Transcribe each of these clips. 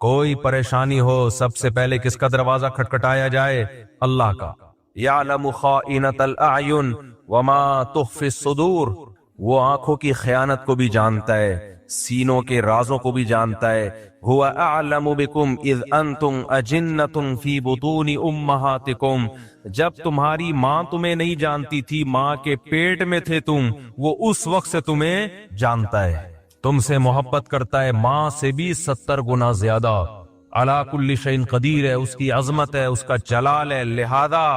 کوئی پریشانی ہو سب سے پہلے کس کا دروازہ کھٹکھٹایا جائے؟ اللہ کا۔ یعلم خائنۃ الاعین وما تخفی الصدور، وہ آنکھوں کی خیانت کو بھی جانتا ہے، سینوں کے رازوں کو بھی جانتا ہے۔ هو اعلم بکم اذ انتم اجنۃ فی بطون امہاتکم، جب تمہاری ماں تمہیں نہیں جانتی تھی، ماں کے پیٹ میں تھے تم، وہ اس وقت سے تمہیں جانتا ہے، تم سے محبت کرتا ہے، ماں سے بھی 70 گنا زیادہ۔ علی کل شیء قدیر ہے، اس کی عظمت ہے، اس کا جلال ہے، لہذا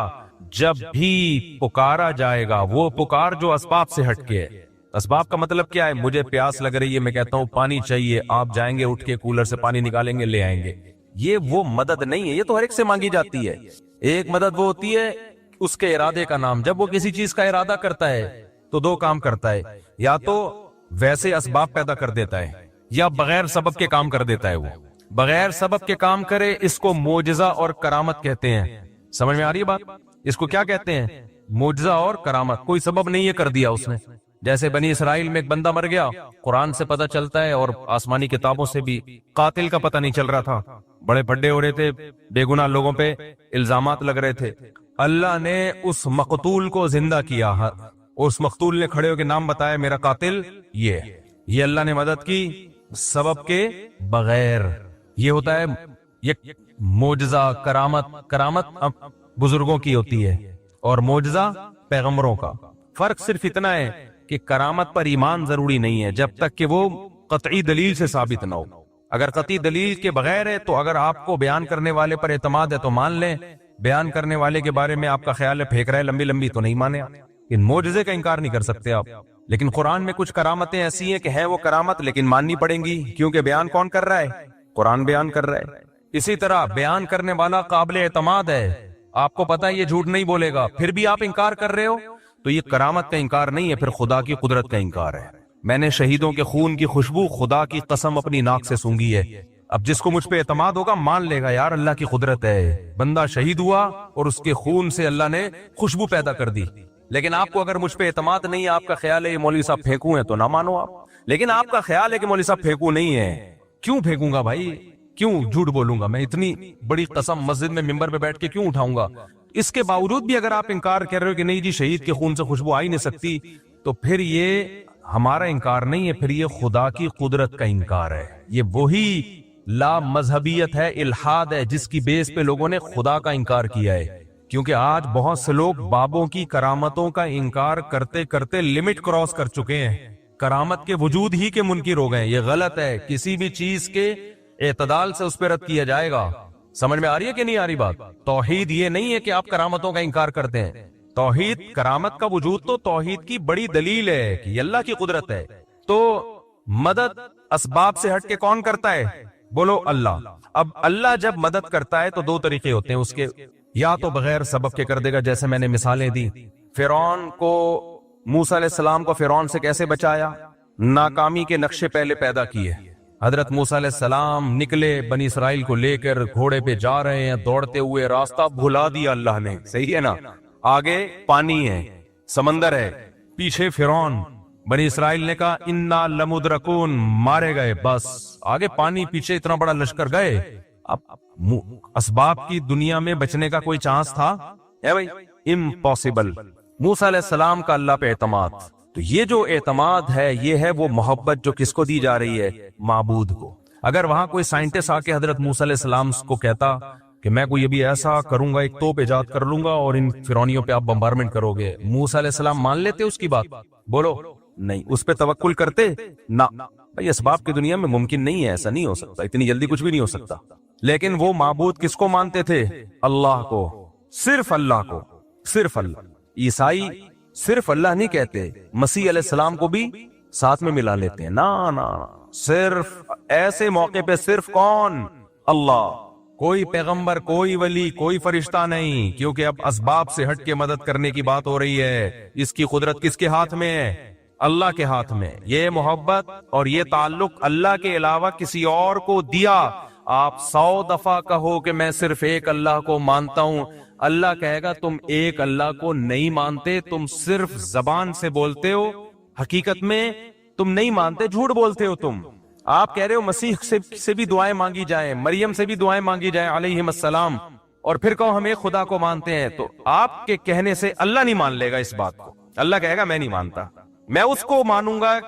جب بھی پکارا جائے گا، وہ پکار جو اسباب سے ہٹ کے ہے۔ اسباب کا مطلب کیا ہے؟ مجھے پیاس لگ رہی ہے، میں کہتا ہوں پانی چاہیے، آپ جائیں گے اٹھ کے کولر سے پانی نکالیں گے لے آئیں گے، یہ وہ مدد نہیں ہے، یہ تو ہر ایک سے مانگی جاتی ہے۔ ایک مدد وہ ہوتی ہے اس کے ارادے کا نام، جب وہ کسی چیز کا ارادہ کرتا ہے تو دو کام کرتا ہے، یا تو ویسے اسباب پیدا کر دیتا ہے یا بغیر سبب کے کام کر دیتا ہے۔ وہ بغیر سبب کے کام کرے، اس کو معجزہ اور کرامت کہتے ہیں۔ سمجھ میں آ رہی ہے بات؟ اس کو کیا کہتے ہیں؟ معجزہ اور کرامت، کوئی سبب نہیں ہے، کر دیا اس نے۔ جیسے بنی اسرائیل میں ایک بندہ مر گیا، قرآن سے پتہ چلتا ہے اور آسمانی کتابوں سے بھی، قاتل کا پتہ نہیں چل رہا تھا، بڑے بھڈے ہو رہے تھے، بے گناہ لوگوں پہ الزامات لگ رہے تھے، اللہ نے اس مقتول کو زندہ کیا، اس مقتول نے کھڑے ہو کے نام بتایا میرا قاتل یہ اللہ نے مدد کی سبب کے بغیر۔ یہ ہوتا ہے یہ معجزہ، کرامت بزرگوں کی ہوتی ہے اور معجزہ پیغمبروں کا۔ فرق صرف اتنا ہے کہ کرامت پر ایمان ضروری نہیں ہے جب تک کہ وہ قطعی دلیل سے ثابت نہ ہو۔ اگر قطعی دلیل کے بغیر ہے تو اگر آپ کو بیان کرنے والے پر اعتماد ہے تو مان لیں، بیان کرنے والے کے بارے میں آپ کا خیال ہے پھینک رہا ہے لمبی لمبی، تو نہیں مانے۔ ان معجزے کا انکار نہیں کر سکتے آپ، لیکن قرآن میں کچھ کرامتیں ایسی ہیں کہ ہیں وہ کرامت لیکن ماننی پڑیں گی، کیونکہ بیان کون کر رہا ہے؟ قرآن بیان کر رہا ہے۔ اسی طرح بیان کرنے والا قابل اعتماد ہے، آپ کو پتا ہے یہ جھوٹ نہیں بولے گا، پھر بھی آپ انکار کر رہے ہو تو یہ کرامت کا انکار نہیں ہے، پھر خدا کی قدرت کا انکار ہے۔ میں نے شہیدوں کے خون کی خوشبو خدا کی قسم اپنی ناک سے سونگھی ہے۔ اب جس کو مجھ پہ اعتماد ہوگا مان لے گا یار اللہ کی قدرت ہے، بندہ شہید ہوا اور اس کے خون سے اللہ نے خوشبو پیدا کر دی۔ لیکن آپ کو اگر مجھ پہ اعتماد نہیں ہے، آپ کا خیال ہے یہ مولوی صاحب پھینکوں ہیں، تو نہ مانو آپ۔ لیکن آپ کا خیال ہے کہ مولوی صاحب پھینکوں نہیں ہے، کیوں پھینکوں گا بھائی؟ کیوں جھوٹ بولوں گا میں؟ اتنی بڑی قسم مسجد میں منبر پہ بیٹھ کے کیوں اٹھاؤں گا؟ اس کے باوجود بھی اگر آپ انکار کر رہے ہو کہ نہیں جی شہید کے خون سے خوشبو آ ہی نہیں سکتی، تو پھر یہ ہمارا انکار نہیں ہے، پھر یہ خدا کی قدرت کا انکار ہے۔ یہ وہی لا مذہبیت ہے، الحاد ہے، جس کی بیس پہ لوگوں نے خدا کا انکار کیا ہے۔ کیونکہ آج بہت سے لوگ بابوں کی کرامتوں کا انکار کرتے کرتے لمٹ کراس کر چکے ہیں، کرامت کے وجود ہی کے منکر ہو گئے۔ یہ غلط ہے، کسی بھی چیز کے اعتدال سے اس پہ رد کیا جائے گا۔ سمجھ میں آ رہی ہے کہ نہیں آ رہی بات؟ توحید یہ نہیں ہے کہ آپ کرامتوں کا انکار کرتے ہیں، توحید کرامت کا وجود تو توحید کی بڑی دلیل ہے کہ یہ اللہ کی قدرت ہے۔ تو مدد اسباب سے ہٹ کے کون کرتا ہے؟ بولو اللہ۔ اب اللہ جب مدد کرتا ہے تو دو طریقے ہوتے ہیں اس کے، یا تو بغیر سبب کے کر دے گا، جیسے میں نے مثالیں دی، فرعون کو، موسیٰ علیہ السلام کو فرعون سے کیسے بچایا؟ ناکامی کے نقشے پہلے پیدا کیے۔ حضرت موسیٰ علیہ السلام نکلے بنی اسرائیل کو لے کر، گھوڑے پہ جا رہے ہیں دوڑتے ہوئے، راستہ بھلا دیا اللہ نے، صحیح ہے نا؟ آگے پانی ہے، سمندر ہے، پیچھے فرعون، بنی اسرائیل نے کہا انا لمدرکون، مارے گئے، بس آگے پانی، پیچھے اتنا بڑا لشکر گئے۔ اب اسباب کی دنیا میں بچنے کا کوئی چانس تھا؟ ہے بھائی؟ امپاسبل۔ موسیٰ علیہ السلام کا اللہ پہ اعتماد، تو یہ جو اعتماد ہے یہ ہے وہ محبت جو کس کو دی جا رہی ہے؟ معبود کو۔ اگر وہاں کوئی سائنٹسٹ آ کے حضرت موسیٰ علیہ السلام کو کہتا کہ میں کوئی ابھی ایسا کروں گا، ایک توپ ایجاد کر لوں گا اور ان فرعونیوں پہ آپ بمبارمنٹ کرو گے، موسیٰ علیہ السلام مان لیتے اس کی بات؟ بولو نہیں۔ اس پہ توکل کرتے؟ نہ بھائی، اسباب کی دنیا میں ممکن نہیں ہے، ایسا نہیں ہو سکتا، اتنی جلدی کچھ بھی نہیں ہو سکتا۔ لیکن وہ معبود کس کو مانتے تھے؟ اللہ کو، صرف اللہ کو، صرف اللہ۔ عیسائی صرف اللہ نہیں کہتے، مسیح علیہ السلام کو بھی ساتھ میں ملا لیتے ہیں۔ نا صرف ایسے موقع پہ صرف کون؟ اللہ۔ کوئی پیغمبر، کوئی ولی، کوئی فرشتہ نہیں، کیونکہ اب اسباب سے ہٹ کے مدد کرنے کی بات ہو رہی ہے۔ اس کی قدرت کس کے ہاتھ میں ہے؟ اللہ کے ہاتھ میں۔ یہ محبت اور یہ تعلق اللہ کے علاوہ کسی اور کو دیا، آپ 100 دفعہ کہو کہ میں صرف ایک اللہ کو مانتا ہوں، اللہ کہے گا تم ایک اللہ کو نہیں مانتے، تم صرف زبان سے بولتے ہو، حقیقت میں تم نہیں مانتے، جھوٹ بولتے ہو تم۔ آپ کہہ رہے ہو مسیح سے بھی دعائیں مانگی جائیں، مریم سے بھی دعائیں مانگی جائیں علیہم السلام، اور پھر کہو ہم ایک خدا کو مانتے ہیں، تو آپ کے کہنے سے اللہ نہیں مان لے گا اس بات کو. اللہ کہے گا میں نہیں مانتا، میں اس کو مانوں گا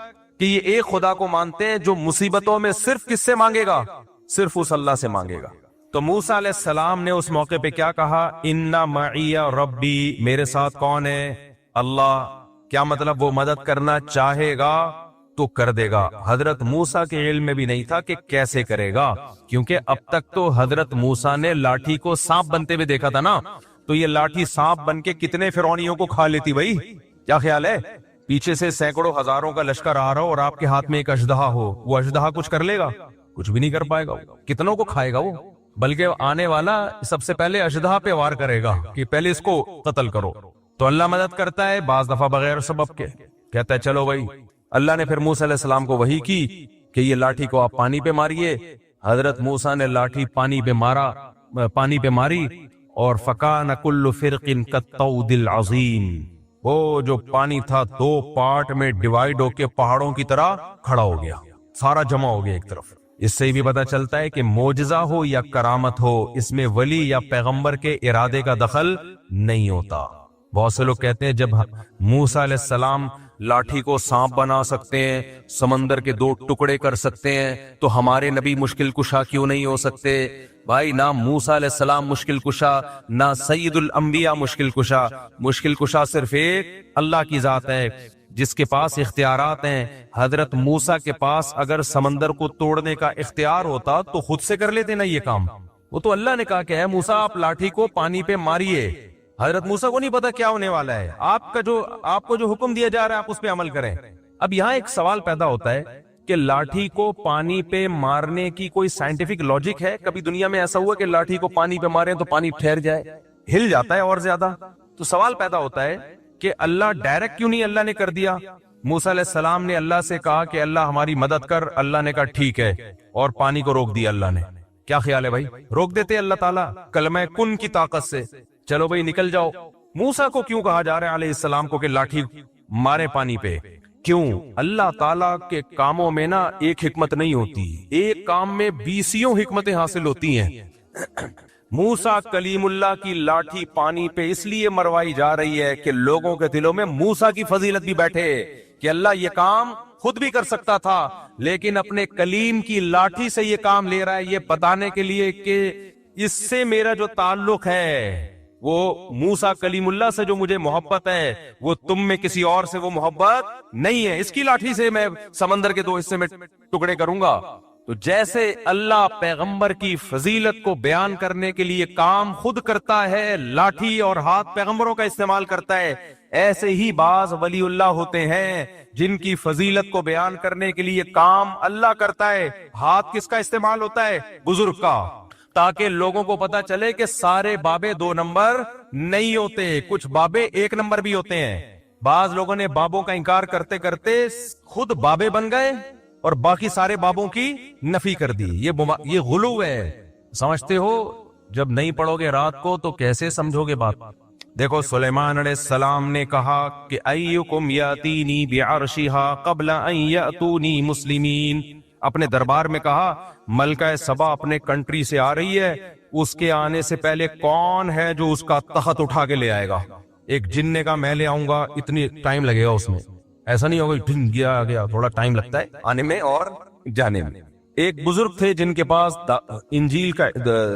کہ یہ ایک خدا کو مانتے ہیں جو مصیبتوں میں صرف کس سے مانگے گا؟ صرف اس اللہ سے مانگے گا. تو موسیٰ علیہ السلام نے اس موقع پہ کیا کہا؟ اِنَّ مَعِیَ رَبِّی، میرے ساتھ کون ہے؟ اللہ. کیا مطلب؟ وہ مدد کرنا چاہے گا تو کر دے گا. حضرت موسیٰ کے علم میں بھی نہیں تھا کہ کیسے کرے گا، کیونکہ اب تک تو حضرت موسیٰ نے لاٹھی کو سانپ بنتے ہوئے دیکھا تھا نا. تو یہ لاٹھی سانپ بن کے کتنے فرعونیوں کو کھا لیتی بھائی؟ کیا خیال ہے؟ پیچھے سے سینکڑوں ہزاروں کا لشکر آ رہا ہو اور آپ کے ہاتھ میں ایک اژدہا ہو، وہ اژدہا کچھ کر لے گا؟ کچھ بھی نہیں کر پائے گا. کتنوں کو کھائے گا وہ؟ بلکہ آنے والا سب سے پہلے اژدہا پہ وار کرے گا کہ پہلے اس کو قتل کرو. تو اللہ مدد کرتا ہے بعض دفعہ بغیر سبب کے، کہتا ہے چلو بھائی. اللہ نے پھر موسیٰ علیہ السلام کو وحی کی کہ یہ لاٹھی کو آپ پانی پہ ماریے. حضرت موسیٰ نے لاٹھی پانی پہ ماری اور فَكَانَ كُلُّ فِرْقٍ كَالطَّوْدِ الْعَظِيمِ، وہ جو پانی تھا دو پارٹ میں ڈیوائیڈ ہو کے پہاڑوں کی طرح کھڑا ہو گیا، سارا جمع ہو گیا ایک طرف. اس سے بھی پتہ چلتا ہے کہ معجزہ ہو یا کرامت ہو، اس میں ولی یا پیغمبر کے ارادے کا دخل نہیں ہوتا. بہت سے لوگ کہتے ہیں جب موسیٰ علیہ السلام لاٹھی کو سانپ بنا سکتے ہیں، سمندر کے دو ٹکڑے کر سکتے ہیں، تو ہمارے نبی مشکل کشا کیوں نہیں ہو سکتے؟ بھائی نہ موسیٰ علیہ السلام مشکل کشا، نہ سید الانبیاء مشکل کشا. مشکل کشا صرف ایک اللہ کی ذات ہے جس کے پاس اختیارات ہیں. حضرت موسیٰ کے پاس اگر سمندر کو توڑنے کا اختیار ہوتا تو خود سے کر لیتے نا یہ کام. وہ تو اللہ نے کہا کہ اے موسیٰ آپ لاٹھی کو پانی پہ ماریے. حضرت موسیٰ کو نہیں پتا کیا ہونے والا ہے، آپ کو جو حکم دیا جا رہا ہے آپ اس پہ عمل کریں. اب یہاں ایک سوال پیدا ہوتا ہے کہ لاٹھی کو پانی پہ مارنے کی کوئی سائنٹیفک لاجک ہے؟ کبھی دنیا میں ایسا ہوا کہ لاٹھی کو پانی پہ ماریں تو پانی ٹھہر جائے؟ ہل جاتا ہے اور زیادہ. تو سوال پیدا ہوتا ہے کہ اللہ ڈائریکٹ کیوں نہیں اللہ نے کر دیا؟ موسیٰ علیہ السلام نے اللہ سے کہا کہ اللہ ہماری مدد کر، اللہ نے کہا ٹھیک ہے، اور پانی کو روک دیا اللہ نے. کیا خیال ہے بھائی؟ روک دیتے اللہ تعالیٰ کلمہ کن کی طاقت سے، چلو بھائی نکل جاؤ. موسیٰ کو کیوں کہا جا رہا ہے علیہ السلام کو کہ لاٹھی مارے پانی پہ؟ کیوں؟ اللہ تعالیٰ کے کاموں میں نا ایک حکمت نہیں ہوتی، ایک کام میں 20 حکمتیں حاصل ہوتی ہیں. موسیٰ کلیم اللہ کی لاٹھی پانی پہ اس لیے مروائی جا رہی ہے کہ لوگوں کے دلوں میں موسیٰ کی فضیلت بھی بیٹھے کہ اللہ یہ کام خود بھی کر سکتا تھا لیکن اپنے کلیم کی لاٹھی سے یہ کام لے رہا ہے، یہ بتانے کے لیے کہ اس سے میرا جو تعلق ہے، وہ موسیٰ کلیم اللہ سے جو مجھے محبت ہے، وہ تم میں کسی اور سے وہ محبت نہیں ہے. اس کی لاٹھی سے میں سمندر کے 2 حصے میں ٹکڑے کروں گا. تو جیسے اللہ پیغمبر کی فضیلت کو بیان کرنے کے لیے کام خود کرتا ہے، لاٹھی اور ہاتھ پیغمبروں کا استعمال کرتا ہے، ایسے ہی بعض ولی اللہ ہوتے ہیں جن کی فضیلت کو بیان کرنے کے لیے کام اللہ کرتا ہے. ہاتھ کس کا استعمال ہوتا ہے؟ بزرگ کا، تاکہ لوگوں کو پتا چلے کہ سارے بابے 2 نمبر نہیں ہوتے، کچھ بابے 1 نمبر بھی ہوتے ہیں. بعض لوگوں نے بابوں کا انکار کرتے کرتے خود بابے بن گئے اور باقی سارے بابوں کی نفی کر دی. یہ غلو ہے. سمجھتے ہو؟ جب نہیں پڑھو گے رات کو تو کیسے سمجھو گے بات؟ دیکھو سلیمان علیہ السلام نے کہا کہ ایکم یاتینی بعرشہا قبل ان یاتونی مسلمین. اپنے دربار میں کہا ملکہ سبا اپنے کنٹری سے آ رہی ہے، اس کے آنے سے پہلے کون ہے جو اس کا تخت اٹھا کے لے آئے گا؟ ایک جن نے کہا میں لے آؤں گا، اتنی ٹائم لگے گا اس میں. ایسا نہیں ہوگا ڈھن گیا تھوڑا ٹائم لگتا ہے آنے میں اور جانے میں. ایک بزرگ تھے جن کے پاس انجیل کا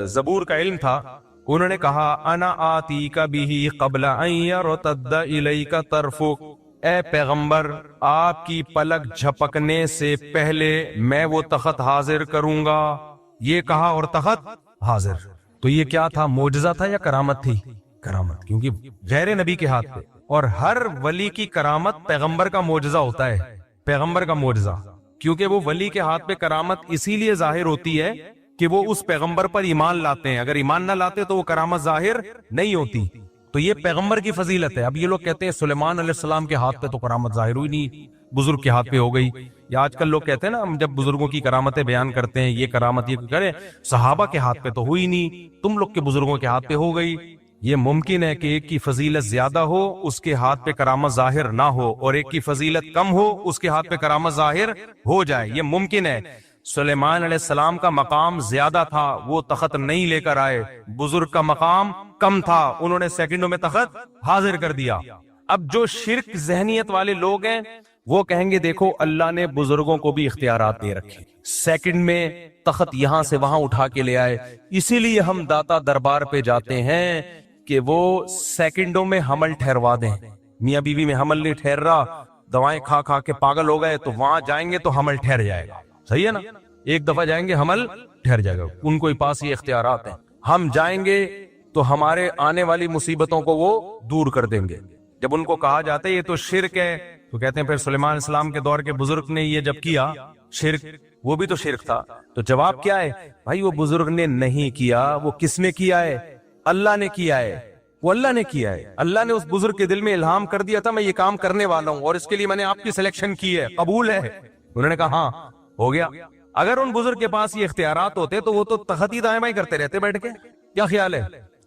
زبور کا علم تھا، انہوں نے کہا انا آتیک بہ قبل ان یرتد الیک طرفک. اے پیغمبر آپ کی پلک جھپکنے سے پہلے میں وہ تخت حاضر کروں گا. یہ کہا اور تخت حاضر. تو یہ کیا تھا؟ معجزہ تھا یا کرامت تھی؟ کرامت، کیونکہ غیر نبی کے ہاتھ پہ. اور ہر ولی کی کرامت پیغمبر کا معجزہ ہوتا ہے. پیغمبر کا معجزہ، کیونکہ وہ ولی کے ہاتھ پہ کرامت اسی لیے ظاہر ہوتی ہے کہ وہ اس پیغمبر پر ایمان لاتے ہیں. اگر ایمان نہ لاتے تو وہ کرامت ظاہر نہیں ہوتی. تو یہ پیغمبر کی فضیلت ہے. اب یہ لوگ کہتے ہیں سلیمان علیہ السلام کے ہاتھ پہ تو کرامت ظاہر ہوئی نہیں، بزرگ کے ہاتھ پہ ہو گئی. یا آج کل لوگ کہتے ہیں نا، ہم جب بزرگوں کی کرامتیں بیان کرتے ہیں، یہ کرامت یہ کرے، صحابہ کے ہاتھ پہ تو ہوئی نہیں، تم لوگ کے بزرگوں کے ہاتھ پہ ہو گئی. یہ ممکن ہے کہ ایک کی فضیلت زیادہ ہو، اس کے ہاتھ پہ کرامت ظاہر نہ ہو، اور ایک کی فضیلت کم ہو، اس کے ہاتھ پہ کرامت ظاہر ہو جائے. یہ ممکن ہے. سلیمان علیہ السلام کا مقام زیادہ تھا، وہ تخت نہیں لے کر آئے، بزرگ کا مقام کم تھا، انہوں نے سیکنڈوں میں تخت حاضر کر دیا۔ اب جو شرک ذہنیت والے لوگ ہیں وہ کہیں گے دیکھو اللہ نے بزرگوں کو بھی اختیارات دے رکھے، سیکنڈ میں تخت یہاں سے وہاں اٹھا کے لے آئے، اسی لیے ہم داتا دربار پہ جاتے ہیں کہ وہ سیکنڈوں میں حمل ٹھہروا دیں۔ میاں بیوی میں حمل نہیں ٹھہر رہا، دوائیں کھا کھا کے پاگل ہو گئے، تو وہاں جائیں گے تو حمل ٹھہر جائے گا، صحیح ہے نا؟ ایک دفعہ جائیں گے حمل ٹھہر جائے گا، ان کو پاس یہ اختیارات ہیں۔ ہم جائیں گے تو ہمارے آنے والی مصیبتوں کو وہ دور کر دیں گے۔ جب ان کو کہا جاتا ہے یہ تو شرک ہے تو کہتے ہیں پھر سلیمان علیہ السلام کے دور کے بزرگ نے یہ جب کیا شرک، وہ بھی تو شرک تھا۔ تو جواب کیا ہے بھائی؟ وہ بزرگ نے نہیں کیا، وہ کس نے کیا ہے؟ اللہ نے کیا ہے، وہ اللہ نے کیا ہے۔ اللہ نے اس بزرگ کے دل میں الہام کر دیا تھا میں یہ کام کرنے والا ہوں اور اس کے لیے میں نے آپ کی سلیکشن کی ہے، قبول ہے؟ انہوں نے کہا ہاں ہو گیا۔ اگر ان بزرگ کے پاس یہ اختیارات ہوتے تو وہ تو تخت ہی دائیں بائیں کرتے رہتے بیٹھ کے۔ کیا خیال ہے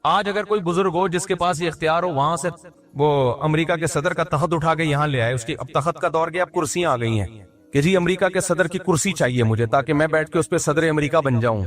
آج اگر کوئی بزرگ ہو جس کے پاس یہ اختیار ہو، وہاں سے وہ امریکہ کے صدر کا تخت اٹھا کے یہاں لے آئے، اس کی اب تخت کا دور گیا، اب کرسیاں آ گئی ہیں کہ جی امریکہ کے صدر کی کرسی چاہیے مجھے تاکہ میں بیٹھ کے اس پہ صدر امریکہ بن جاؤں،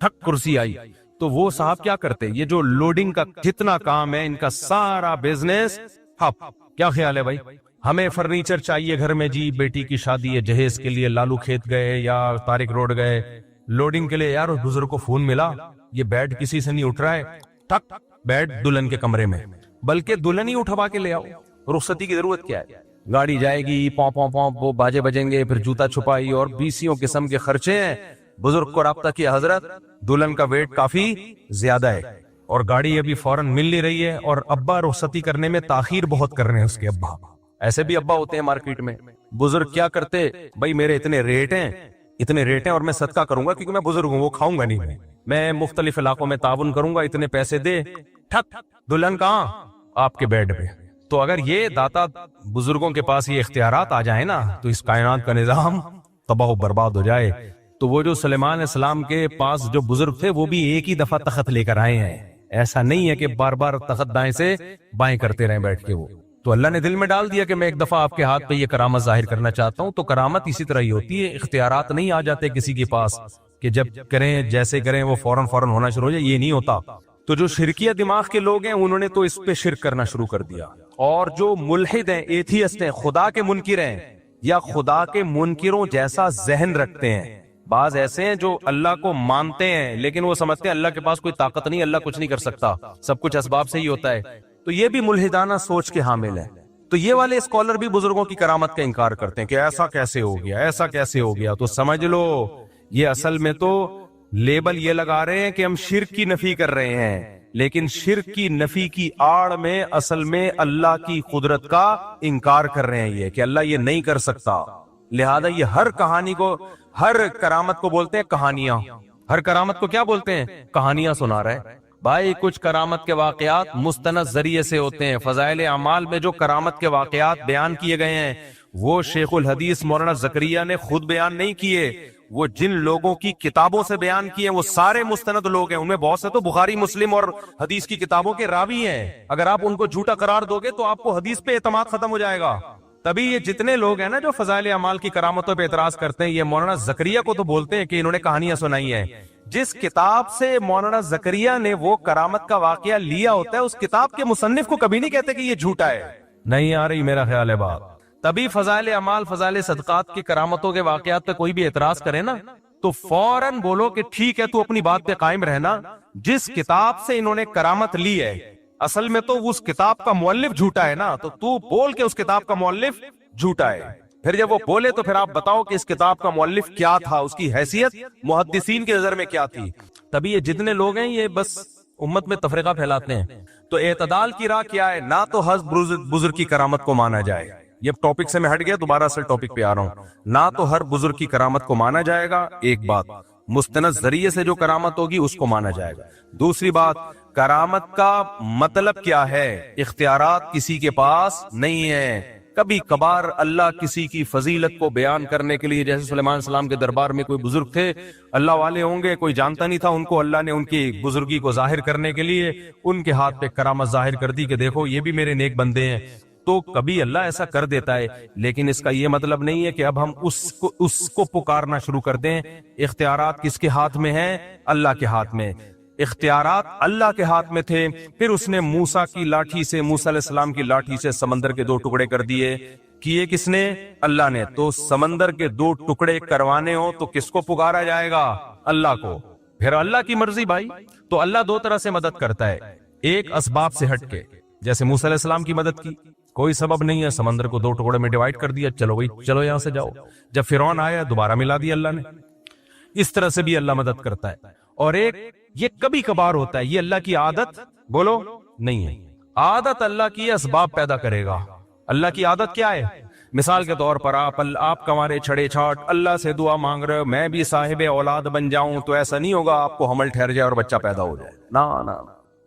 ٹھک کرسی آئی، تو وہ صاحب کیا کرتے؟ یہ جو لوڈنگ کا جتنا کام ہے ان کا سارا بزنس ٹھپ۔ کیا خیال ہے بھائی؟ ہمیں فرنیچر چاہیے گھر میں، جی بیٹی کی شادی ہے، جہیز کے لیے لالو کھیت گئے یا طارق روڈ گئے لوڈنگ کے لیے، یار اس بزرگ کو فون ملا یہ بیڈ کسی سے نہیں اٹھ رہا ہے، ٹھک بیڈ دلہن کے کمرے میں، بلکہ دلہن ہی اٹھوا کے لے آؤ، رخصتی کی ضرورت کیا ہے؟ گاڑی جائے گی، پوں پوں پوں وہ باجے بجیں گے، پھر جوتا چھپائی اور 20 قسم کے خرچے ہیں۔ بزرگ کو رابطہ کیا حضرت دلہن کا ویٹ کافی زیادہ ہے اور گاڑی ابھی فوراً مل نہیں رہی ہے، اور ابا رخصتی کرنے میں تاخیر بہت کر رہے ہیں اس کے ابا، ایسے بھی ابا ہوتے ہیں مارکیٹ میں۔ بزرگ کیا کرتے؟ بھائی میرے اتنے ریٹ ہیں اور میں صدقہ کروں گا کیونکہ میں بزرگ ہوں، وہ کھاؤں گا نہیں، میں مختلف علاقوں میں تعاون کروں گا، اتنے پیسے دے، ٹھک دلہن کہاں؟ آپ کے بیڈ پہ۔ تو اگر یہ داتا بزرگوں کے پاس یہ اختیارات آ جائیں نا تو اس کائنات کا نظام تباہ و برباد ہو جائے۔ تو وہ جو سلیمان علیہ السلام کے پاس جو بزرگ تھے وہ بھی ایک ہی دفعہ تخت لے کر آئے ہیں، ایسا نہیں ہے کہ بار بار تخت دائیں سے بائیں کرتے رہیں بیٹھ کے۔ وہ تو اللہ نے دل میں ڈال دیا کہ میں ایک دفعہ آپ کے ہاتھ پہ یہ کرامت ظاہر کرنا چاہتا ہوں۔ تو کرامت اسی طرح ہی ہوتی ہے، اختیارات نہیں آ جاتے کسی کے پاس کہ جب کریں جیسے کریں وہ فوراً ہونا شروع ہو جائے، یہ نہیں ہوتا۔ تو جو شرکیہ دماغ کے لوگ ہیں انہوں نے تو اس پہ شرک کرنا شروع کر دیا، اور جو ملحد ہیں، ایتھیسٹ ہیں، خدا کے منکر ہیں یا خدا کے منکروں جیسا ذہن رکھتے ہیں، بعض ایسے ہیں جو اللہ کو مانتے ہیں لیکن وہ سمجھتے ہیں اللہ کے پاس کوئی طاقت نہیں، اللہ کچھ نہیں کر سکتا، سب کچھ اسباب سے ہی ہوتا ہے، تو یہ بھی ملحدانہ سوچ کے حامل ہے۔ تو یہ والے اسکالر بھی بزرگوں کی کرامت کا انکار کرتے ہیں کہ ایسا کیسے ہو گیا، ایسا کیسے ہو گیا۔ تو سمجھ لو یہ اصل میں تو لیبل یہ لگا رہے ہیں کہ ہم شرک کی نفی کر رہے ہیں، لیکن شرک کی نفی کی آڑ میں اصل میں اللہ کی قدرت کا انکار کر رہے ہیں، یہ کہ اللہ یہ نہیں کر سکتا۔ لہذا یہ ہر کہانی کو، ہر کرامت کو بولتے ہیں کہانیاں، ہر کرامت کو کیا بولتے ہیں؟ کہانیاں سنا رہے ہیں۔ بھائی کچھ کرامت کے واقعات مستند ذریعے سے ہوتے ہیں، فضائل اعمال میں جو کرامت کے واقعات بیان کیے گئے ہیں وہ شیخ الحدیث مولانا زکریا نے خود بیان نہیں کیے، وہ جن لوگوں کی کتابوں سے بیان کیے وہ سارے مستند لوگ ہیں، ان میں بہت سے تو بخاری مسلم اور حدیث کی کتابوں کے راوی ہیں، اگر آپ ان کو جھوٹا قرار دو گے تو آپ کو حدیث پہ اعتماد ختم ہو جائے گا۔ تبھی یہ جتنے لوگ ہیں نا جو فضائل اعمال کی کرامتوں پہ اعتراض کرتے ہیں، یہ مولانا زکریا کو تو بولتے ہیں کہ انہوں نے کہانیاں سنائی ہیں۔ جس کتاب سے مولانا زکریا نے وہ کرامت کا واقعہ لیا ہوتا ہے اس کتاب کے مصنف کو کبھی نہیں کہتے کہ یہ جھوٹا ہے۔ نہیں آ رہی میرا خیال ہے بات؟ تبھی فضائل اعمال، فضائل صدقات کی کرامتوں کے واقعات پہ کوئی بھی اعتراض کرے نا تو فوراً بولو کہ ٹھیک ہے تو اپنی بات پہ قائم رہنا، جس کتاب سے انہوں نے کرامت لی ہے اصل میں تو اس کتاب کا مؤلف جھوٹا ہے نا، تو بول کے اس کتاب کا مؤلف جھوٹا ہے۔ پھر جب وہ بولے تو پھر آپ بتاؤ کہ اس کتاب کا مؤلف کیا تھا، اس کی حیثیت محدثین کی نظر میں کیا تھی۔ تبھی یہ جتنے لوگ ہیں یہ بس امت میں تفرقہ پھیلاتے ہیں۔ تو اعتدال کی راہ کیا ہے؟ نہ تو ہر بزرگ کی کرامت کو مانا جائے، یہ ٹاپک سے میں ہٹ گیا، دوبارہ اصل ٹاپک پہ آ رہا ہوں۔ نہ تو ہر بزرگ کی کرامت کو مانا جائے گا، ایک بات، مستند ذریعے سے جو کرامت ہوگی اس کو مانا جائے گا۔ دوسری بات، کرامت کا مطلب کیا ہے؟ اختیارات کسی کے پاس نہیں ہے۔ کبھی کبھار اللہ کسی کی فضیلت کو بیان کرنے کے لیے، جیسے سلیمان علیہ السلام کے دربار میں کوئی بزرگ تھے، اللہ والے ہوں گے، کوئی جانتا نہیں تھا ان کو، اللہ نے ان کی بزرگی کو ظاہر کرنے کے لیے ان کے ہاتھ پہ کرامت ظاہر کر دی کہ دیکھو یہ بھی میرے نیک بندے ہیں۔ تو کبھی اللہ ایسا کر دیتا ہے، لیکن اس کا یہ مطلب نہیں ہے کہ اب ہم اس کو پکارنا شروع کر دیں۔ اختیارات کس کے ہاتھ میں ہیں؟ اللہ کے ہاتھ میں۔ اختیارات اللہ کے ہاتھ میں تھے، پھر اس نے موسیٰ کی لاٹھی سے، موسیٰ علیہ السلام کی لاٹھی سے سمندر کے 2 ٹکڑے کر دیے۔ کیے کس نے؟ اللہ نے۔ تو سمندر کے 2 ٹکڑے کروانے ہو تو کس کو پکارا جائے گا؟ اللہ کو۔ پھر اللہ کی مرضی بھائی۔ تو اللہ 2 طرح سے مدد کرتا ہے، ایک اسباب سے ہٹ کے، جیسے موسیٰ علیہ السلام کی مدد کی، کوئی سبب نہیں ہے، سمندر کو 2 ٹکڑے میں ڈیوائڈ کر دیا، چلو بھائی چلو یہاں سے جاؤ۔ جب فرعون آیا دوبارہ ملا دیا اللہ نے۔ اس طرح سے بھی اللہ مدد کرتا ہے۔ اور ایک یہ کبھی کبھار ہوتا ہے، یہ اللہ کی عادت بولو نہیں ہے۔ عادت اللہ کی اسباب پیدا کرے گا۔ اللہ کی عادت کیا ہے؟ مثال کے طور پر آپ کمارے چھڑے چھاٹ اللہ سے دعا مانگ رہے ہو میں بھی صاحب اولاد بن جاؤں، تو ایسا نہیں ہوگا آپ کو حمل ٹھہر جائے اور بچہ پیدا ہو جائے، نا۔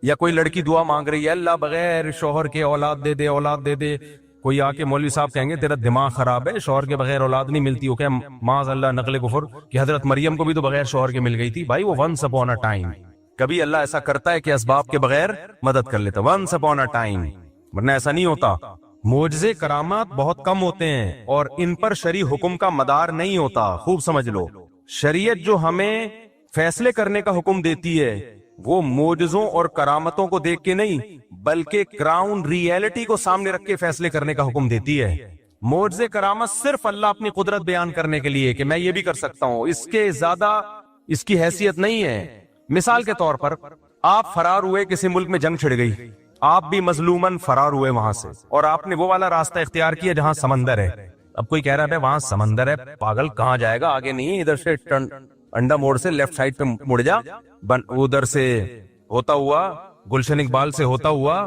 یا کوئی لڑکی دعا مانگ رہی ہے اللہ بغیر شوہر کے اولاد دے دے، اولاد دے دے، کوئی آ کے مولوی صاحب کہیں گے تیرا دماغ خراب ہے، شوہر کے بغیر اولاد نہیں ملتی، وہ کہ معاذ اللہ نقل کفر کہ حضرت مریم کو بھی تو بغیر شوہر کے مل گئی تھی۔ بھائی وہ ونس اپون اے ٹائم، کبھی اللہ ایسا کرتا ہے کہ اسباب کے بغیر مدد کر لیتا، ونس اپون اے ٹائم، ورنہ ایسا نہیں ہوتا۔ معجزے کرامات بہت کم ہوتے ہیں اور ان پر شرعی حکم کا مدار نہیں ہوتا، خوب سمجھ لو۔ شریعت جو ہمیں فیصلے کرنے کا حکم دیتی ہے وہ معجزوں اور کرامتوں کو دیکھ کے نہیں، بلکہ گراؤنڈ ریئلٹی کو سامنے رکھ کے فیصلے کرنے کا حکم دیتی ہے۔ معجزے کرامت صرف اللہ اپنی قدرت بیان کرنے کے لیے کہ میں یہ بھی کر سکتا ہوں، اس کے زیادہ اس کی حیثیت نہیں ہے۔ مثال کے طور پر آپ فرار ہوئے، کسی ملک میں جنگ چھڑ گئی، آپ بھی مظلومن فرار ہوئے وہاں سے، اور آپ نے وہ والا راستہ اختیار کیا جہاں سمندر ہے۔ اب کوئی کہہ رہا ہے وہاں سمندر ہے، پاگل کہاں جائے گا، آگے نہیں، ادھر سے انڈا موڑ سے لیفٹ سائڈ پہ مڑ جا، ادھر سے ہوتا ہوا گلشن اقبال سے ہوتا ہوا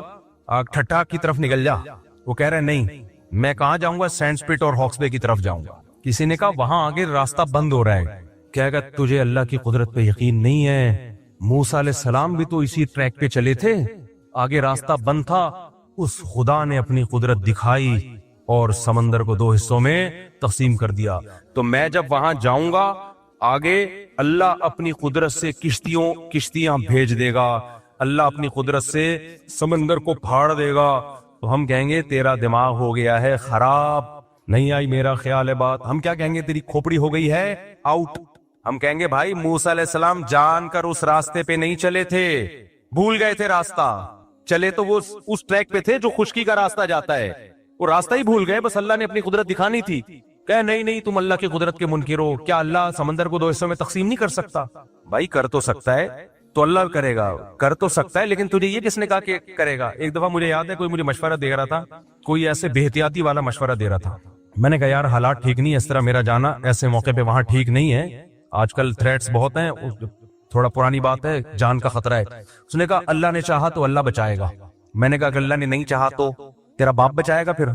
ٹھٹا کی طرف نکل جا۔ وہ کہہ رہے نہیں، میں کہاں جاؤں گا، سینڈ سپٹ اور ہاکس بے کی طرف جاؤں گا۔ کسی نے کہا وہاں آگے راستہ بند ہو رہا ہے، کہے گا تجھے اللہ کی قدرت پہ یقین نہیں ہے، موسیٰ علیہ السلام بھی تو اسی ٹریک پہ چلے تھے، آگے راستہ بند تھا، اس خدا نے اپنی قدرت دکھائی اور سمندر کو 2 حصوں میں تقسیم کر دیا۔ تو میں جب وہاں جاؤں گا آگے اللہ اپنی قدرت سے کشتیاں بھیج دے گا، اللہ اپنی قدرت سے سمندر کو پھاڑ دے گا، تو ہم کہیں گے تیرا دماغ ہو گیا ہے خراب، نہیں آئی میرا خیال ہے بات۔ ہم کیا کہیں گے؟ تیری کھوپڑی ہو گئی ہے آؤٹ۔ ہم کہیں گے بھائی موسیٰ علیہ السلام جان کر اس راستے پہ نہیں چلے تھے، بھول گئے تھے راستہ، چلے تو وہ اس ٹریک پہ تھے جو خشکی کا راستہ جاتا ہے، وہ راستہ ہی بھول گئے، بس اللہ نے اپنی قدرت دکھانی تھی۔ کہ نہیں تم اللہ کی قدرت کے منکر ہو، کیا اللہ سمندر کو 2 حصوں میں تقسیم نہیں کر سکتا؟ بھائی کر تو سکتا ہے، تو اللہ کرے گا، کر تو سکتا ہے، لیکن تجھے یہ کس نے کہا کہ کرے گا؟ ایک دفعہ مجھے یاد ہے کوئی مجھے مشورہ دے رہا تھا، کوئی ایسے بے احتیاطی والا مشورہ دے رہا تھا، میں نے کہا یار حالات ٹھیک نہیں ہے، اس طرح میرا جانا ایسے موقع پہ وہاں ٹھیک نہیں ہے، آج کل تھریٹس بہت ہیں، تھوڑا پرانی بات ہے، جان کا خطرہ ہے۔ اس نے کہا اللہ نے چاہا تو اللہ بچائے گا۔ میں نے کہا کہ اللہ نے نہیں چاہا تو تیرا باپ بچائے گا پھر؟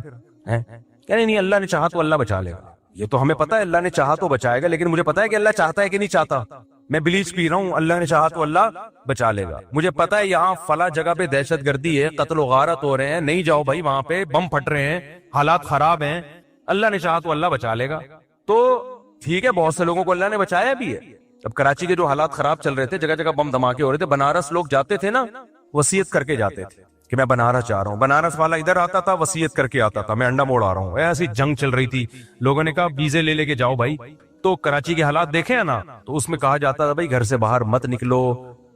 کہنے نہیں اللہ نے چاہا تو اللہ بچا لے گا۔ یہ تو ہمیں پتا ہے اللہ نے چاہا تو بچائے گا، لیکن مجھے پتا ہے کہ اللہ چاہتا ہے کہ نہیں چاہتا۔ میں بلیچ پی رہا ہوں، اللہ نے چاہا تو اللہ بچا لے گا۔ مجھے پتا ہے یہاں فلاں جگہ پہ دہشت گردی ہے، قتل و غارت ہو رہے ہیں، نہیں جاؤ بھائی، وہاں پہ بم پھٹ رہے ہیں، حالات خراب ہیں، اللہ نے چاہا تو اللہ بچا لے گا۔ تو ٹھیک ہے، بہت سے لوگوں کو اللہ نے بچایا بھی ہے۔ اب کراچی کے جو حالات خراب چل رہے تھے، جگہ جگہ بم دھماکے ہو رہے تھے، بنارس لوگ جاتے تھے نا، وصیت کر کے جاتے تھے کہ میں بنارس جا رہا ہوں، بنارس والا ادھر آتا تھا وصیت کر کے آتا تھا میں انڈا موڑ آ رہا ہوں۔ ایسی جنگ چل رہی تھی، لوگوں نے کہا ویزے لے کے جاؤ بھائی۔ تو کراچی کے حالات دیکھے ہیں نا، تو اس میں کہا جاتا تھا بھائی گھر سے باہر مت نکلو،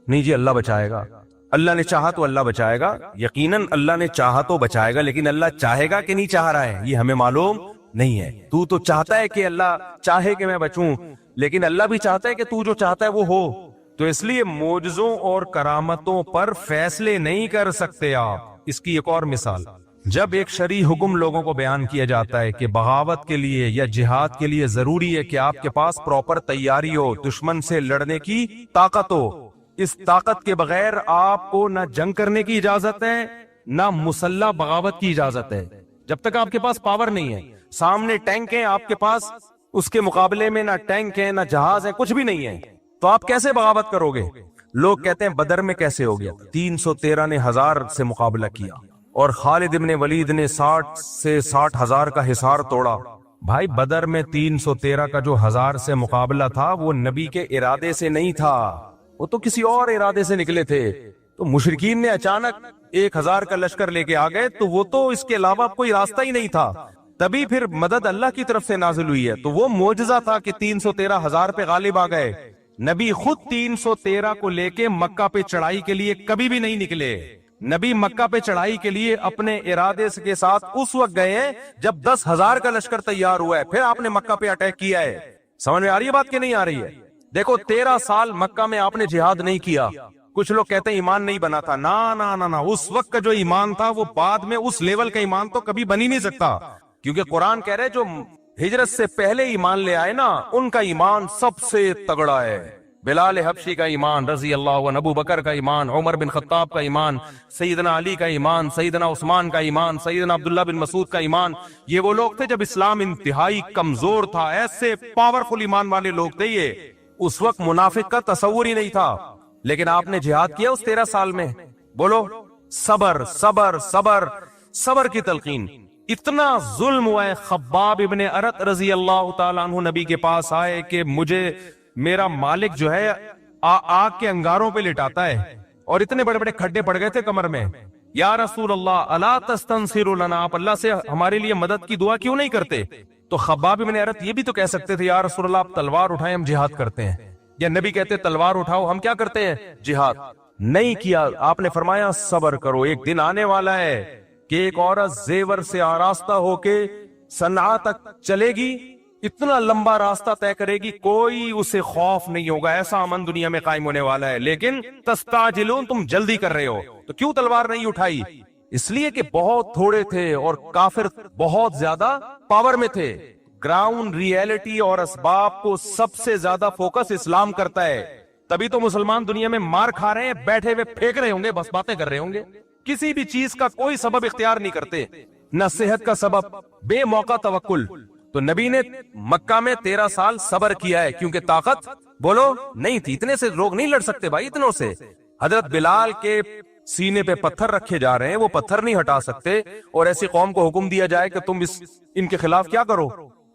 نہیں جی اللہ بچائے گا، اللہ نے چاہا تو اللہ بچائے گا۔ یقیناً اللہ نے چاہا تو بچائے گا، لیکن اللہ چاہے گا کہ نہیں چاہ رہا ہے یہ ہمیں معلوم نہیں ہے۔ تو چاہتا ہے کہ اللہ چاہے کہ میں بچوں، لیکن اللہ بھی چاہتا ہے کہ تو جو چاہتا ہے وہ ہو۔ تو اس لیے معجزوں اور کرامتوں پر فیصلے نہیں کر سکتے آپ۔ اس کی ایک اور مثال، جب ایک شرعی حکم لوگوں کو بیان کیا جاتا ہے کہ بغاوت کے لیے یا جہاد کے لیے ضروری ہے کہ آپ کے پاس پراپر تیاری ہو، دشمن سے لڑنے کی طاقت ہو، اس طاقت کے بغیر آپ کو نہ جنگ کرنے کی اجازت ہے نہ مسلح بغاوت کی اجازت ہے۔ جب تک آپ کے پاس پاور نہیں ہے، سامنے ٹینک ہیں آپ کے پاس، اس کے مقابلے میں نہ ٹینک ہے نہ جہاز ہے، کچھ بھی نہیں ہے، تو آپ کیسے بغاوت کرو گے؟ لوگ کہتے ہیں بدر میں کیسے ہو گیا، 313 نے 1000 سے مقابلہ کیا اور خالد ابن ولید نے 60 سے 60,000 کا حصار توڑا۔ بھائی بدر میں 313 کا جو 1000 سے مقابلہ تھا وہ نبی کے ارادے سے نہیں تھا، وہ تو کسی اور ارادے سے نکلے تھے۔ تو مشرکین نے اچانک 1000 کا لشکر لے کے آ گئے تو وہ تو اس کے علاوہ کوئی راستہ ہی نہیں تھا. تبھی پھر مدد اللہ کی طرف سے نازل ہوئی ہے. تو وہ معجزہ تھا کہ 313,000 پہ غالب آ گئے. نبی خود 313 کو لے کے مکہ پہ چڑھائی کے لیے کبھی بھی نہیں نکلے. نبی مکہ پہ چڑھائی کے لیے اپنے ارادے کے ساتھ اس وقت گئے ہیں جب 10,000 کا لشکر تیار ہوا ہے. پھر آپ نے مکہ پہ اٹیک کیا ہے. سمجھ میں آ رہی ہے بات کہ نہیں آ رہی ہے؟ دیکھو 13 سال مکہ میں آپ نے جہاد نہیں کیا. کچھ لوگ کہتے ہیں ایمان نہیں بنا تھا. نا اس وقت کا جو ایمان تھا وہ بعد میں اس لیول کا ایمان تو کبھی بن ہی نہیں سکتا. کیونکہ قرآن کہہ رہے جو ہجرت سے پہلے ایمان لے آئے نا ان کا ایمان سب سے تگڑا ہے. بلال حبشی کا ایمان رضی اللہ عنہ، ابو بکر کا ایمان، عمر بن خطاب کا ایمان، سیدنا علی کا ایمان، سیدنا عثمان کا ایمان، سیدنا عبداللہ بن مسعود کا ایمان. یہ وہ لوگ تھے جب اسلام انتہائی کمزور تھا. ایسے پاورفل ایمان والے لوگ تھے. یہ اس وقت منافق کا تصور ہی نہیں تھا. لیکن آپ نے جہاد کیا اس 13 سال میں. بولو صبر صبر صبر صبر کی تلقین. اتنا ظلم ہوا ہے. خباب ابن ارت رضی اللہ تعالیٰ عنہ نبی کے پاس آئے کہ مجھے میرا مالک جو ہے آگ کے انگاروں پہ لٹاتا ہے اور اتنے بڑے بڑے کھڈے پڑ گئے تھے کمر میں. یا رسول اللہ الا تستنصر لنا، آپ اللہ سے ہمارے لیے مدد کی دعا کیوں نہیں کرتے؟ تو خباب ابن ارت یہ بھی تو کہہ سکتے تھے یا رسول اللہ آپ تلوار اٹھائیں ہم جہاد کرتے ہیں. یا نبی کہتے تلوار اٹھاؤ ہم کیا کرتے ہیں؟ جہاد. نہیں کیا. آپ نے فرمایا صبر کرو، ایک دن آنے والا ہے کہ ایک عورت زیور سے آراستہ ہو کے صنعاء تک چلے گی، اتنا لمبا راستہ طے کرے گی، کوئی اسے خوف نہیں ہوگا. ایسا امن دنیا میں قائم ہونے والا ہے. لیکن تستعجلون، تم جلدی کر رہے ہو. تو کیوں تلوار نہیں اٹھائی؟ اس لیے کہ بہت تھوڑے تھے اور کافر بہت زیادہ پاور میں تھے. گراؤنڈ ریئلٹی اور اسباب کو سب سے زیادہ فوکس اسلام کرتا ہے. تبھی تو مسلمان دنیا میں مار کھا رہے ہیں، بیٹھے ہوئے پھینک رہے ہوں گے، بس باتیں کر رہے ہوں گے. کسی بھی چیز کا کوئی سبب اختیار نہیں کرتے، نہ صحت کا سبب، بے موقع توکل. تو نبی نے مکہ میں 13 سال صبر کیا ہے کیونکہ طاقت بولو نہیں تھی. اتنے سے لوگ نہیں لڑ سکتے بھائی، اتنوں سے. حضرت بلال کے سینے پہ پتھر رکھے جا رہے ہیں، وہ پتھر نہیں ہٹا سکتے. اور ایسی قوم کو حکم دیا جائے کہ تم ان کے خلاف کیا کرو،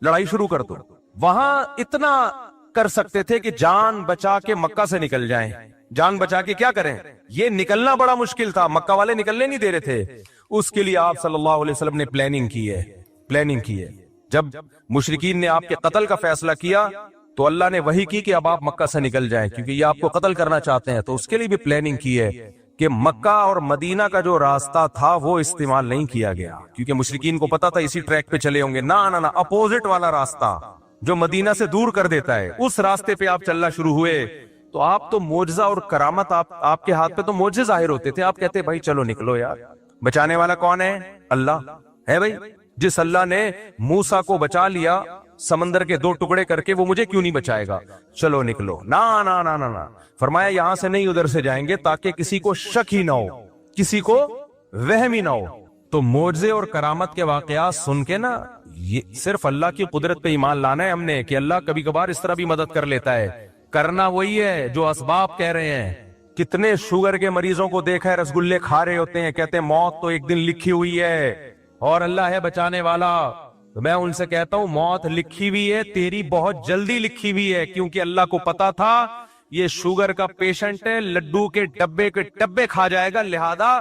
لڑائی شروع کر دو. وہاں اتنا کر سکتے تھے کہ جان بچا کے مکہ سے نکل جائیں. جان بچا کے کیا کریں؟ یہ نکلنا بڑا مشکل تھا، مکہ والے نکلنے نہیں دے رہے تھے. اس کے لیے آپ صلی اللہ علیہ وسلم نے پلاننگ کی ہے. جب مشرکین نے آپ کے قتل کا فیصلہ کیا تو اللہ نے وحی کی کہ اب آپ مکہ سے نکل جائیں کیونکہ یہ آپ کو قتل کرنا چاہتے ہیں. تو اس کے لیے بھی پلاننگ کی ہے کہ مکہ اور مدینہ کا جو راستہ تھا وہ استعمال نہیں کیا گیا کیونکہ مشرکین کو پتا تھا اسی ٹریک پہ چلے ہوں گے. نہ اپوزٹ والا راستہ جو مدینہ سے دور کر دیتا ہے اس راستے پہ آپ چلنا شروع ہوئے. تو آپ تو معجزہ اور کرامت آپ کے ہاتھ پہ تو معجزے ظاہر ہوتے تھے. آپ کہتے بھائی چلو نکلو یار. بچانے والا کون ہے؟ اللہ ہے بھائی. جس اللہ نے موسیٰ کو بچا لیا سمندر کے 2 ٹکڑے کر کے، وہ مجھے کیوں نہیں بچائے گا؟ چلو نکلو. نا فرمایا یہاں سے نہیں ادھر سے جائیں گے تاکہ کسی کو شک ہی نہ ہو، کسی کو وہم ہی نہ ہو. تو معجزے اور کرامت کے واقعات سن کے نا یہ صرف اللہ کی قدرت پہ ایمان لانا ہے ہم نے کہ اللہ کبھی کبھار اس طرح بھی مدد کر لیتا ہے. کرنا وہی ہے جو اسباب کہہ رہے ہیں. کتنے شوگر کے مریضوں کو دیکھا ہے رسگلے کھا رہے ہوتے ہیں، کہتے ہیں موت تو ایک دن لکھی ہوئی ہے اور اللہ ہے بچانے والا. تو میں ان سے کہتا ہوں موت لکھی ہوئی ہے، تیری بہت جلدی لکھی ہوئی ہے کیونکہ اللہ کو پتا تھا یہ شوگر کا پیشنٹ ہے، لڈو کے ڈبے کھا جائے گا. لہذا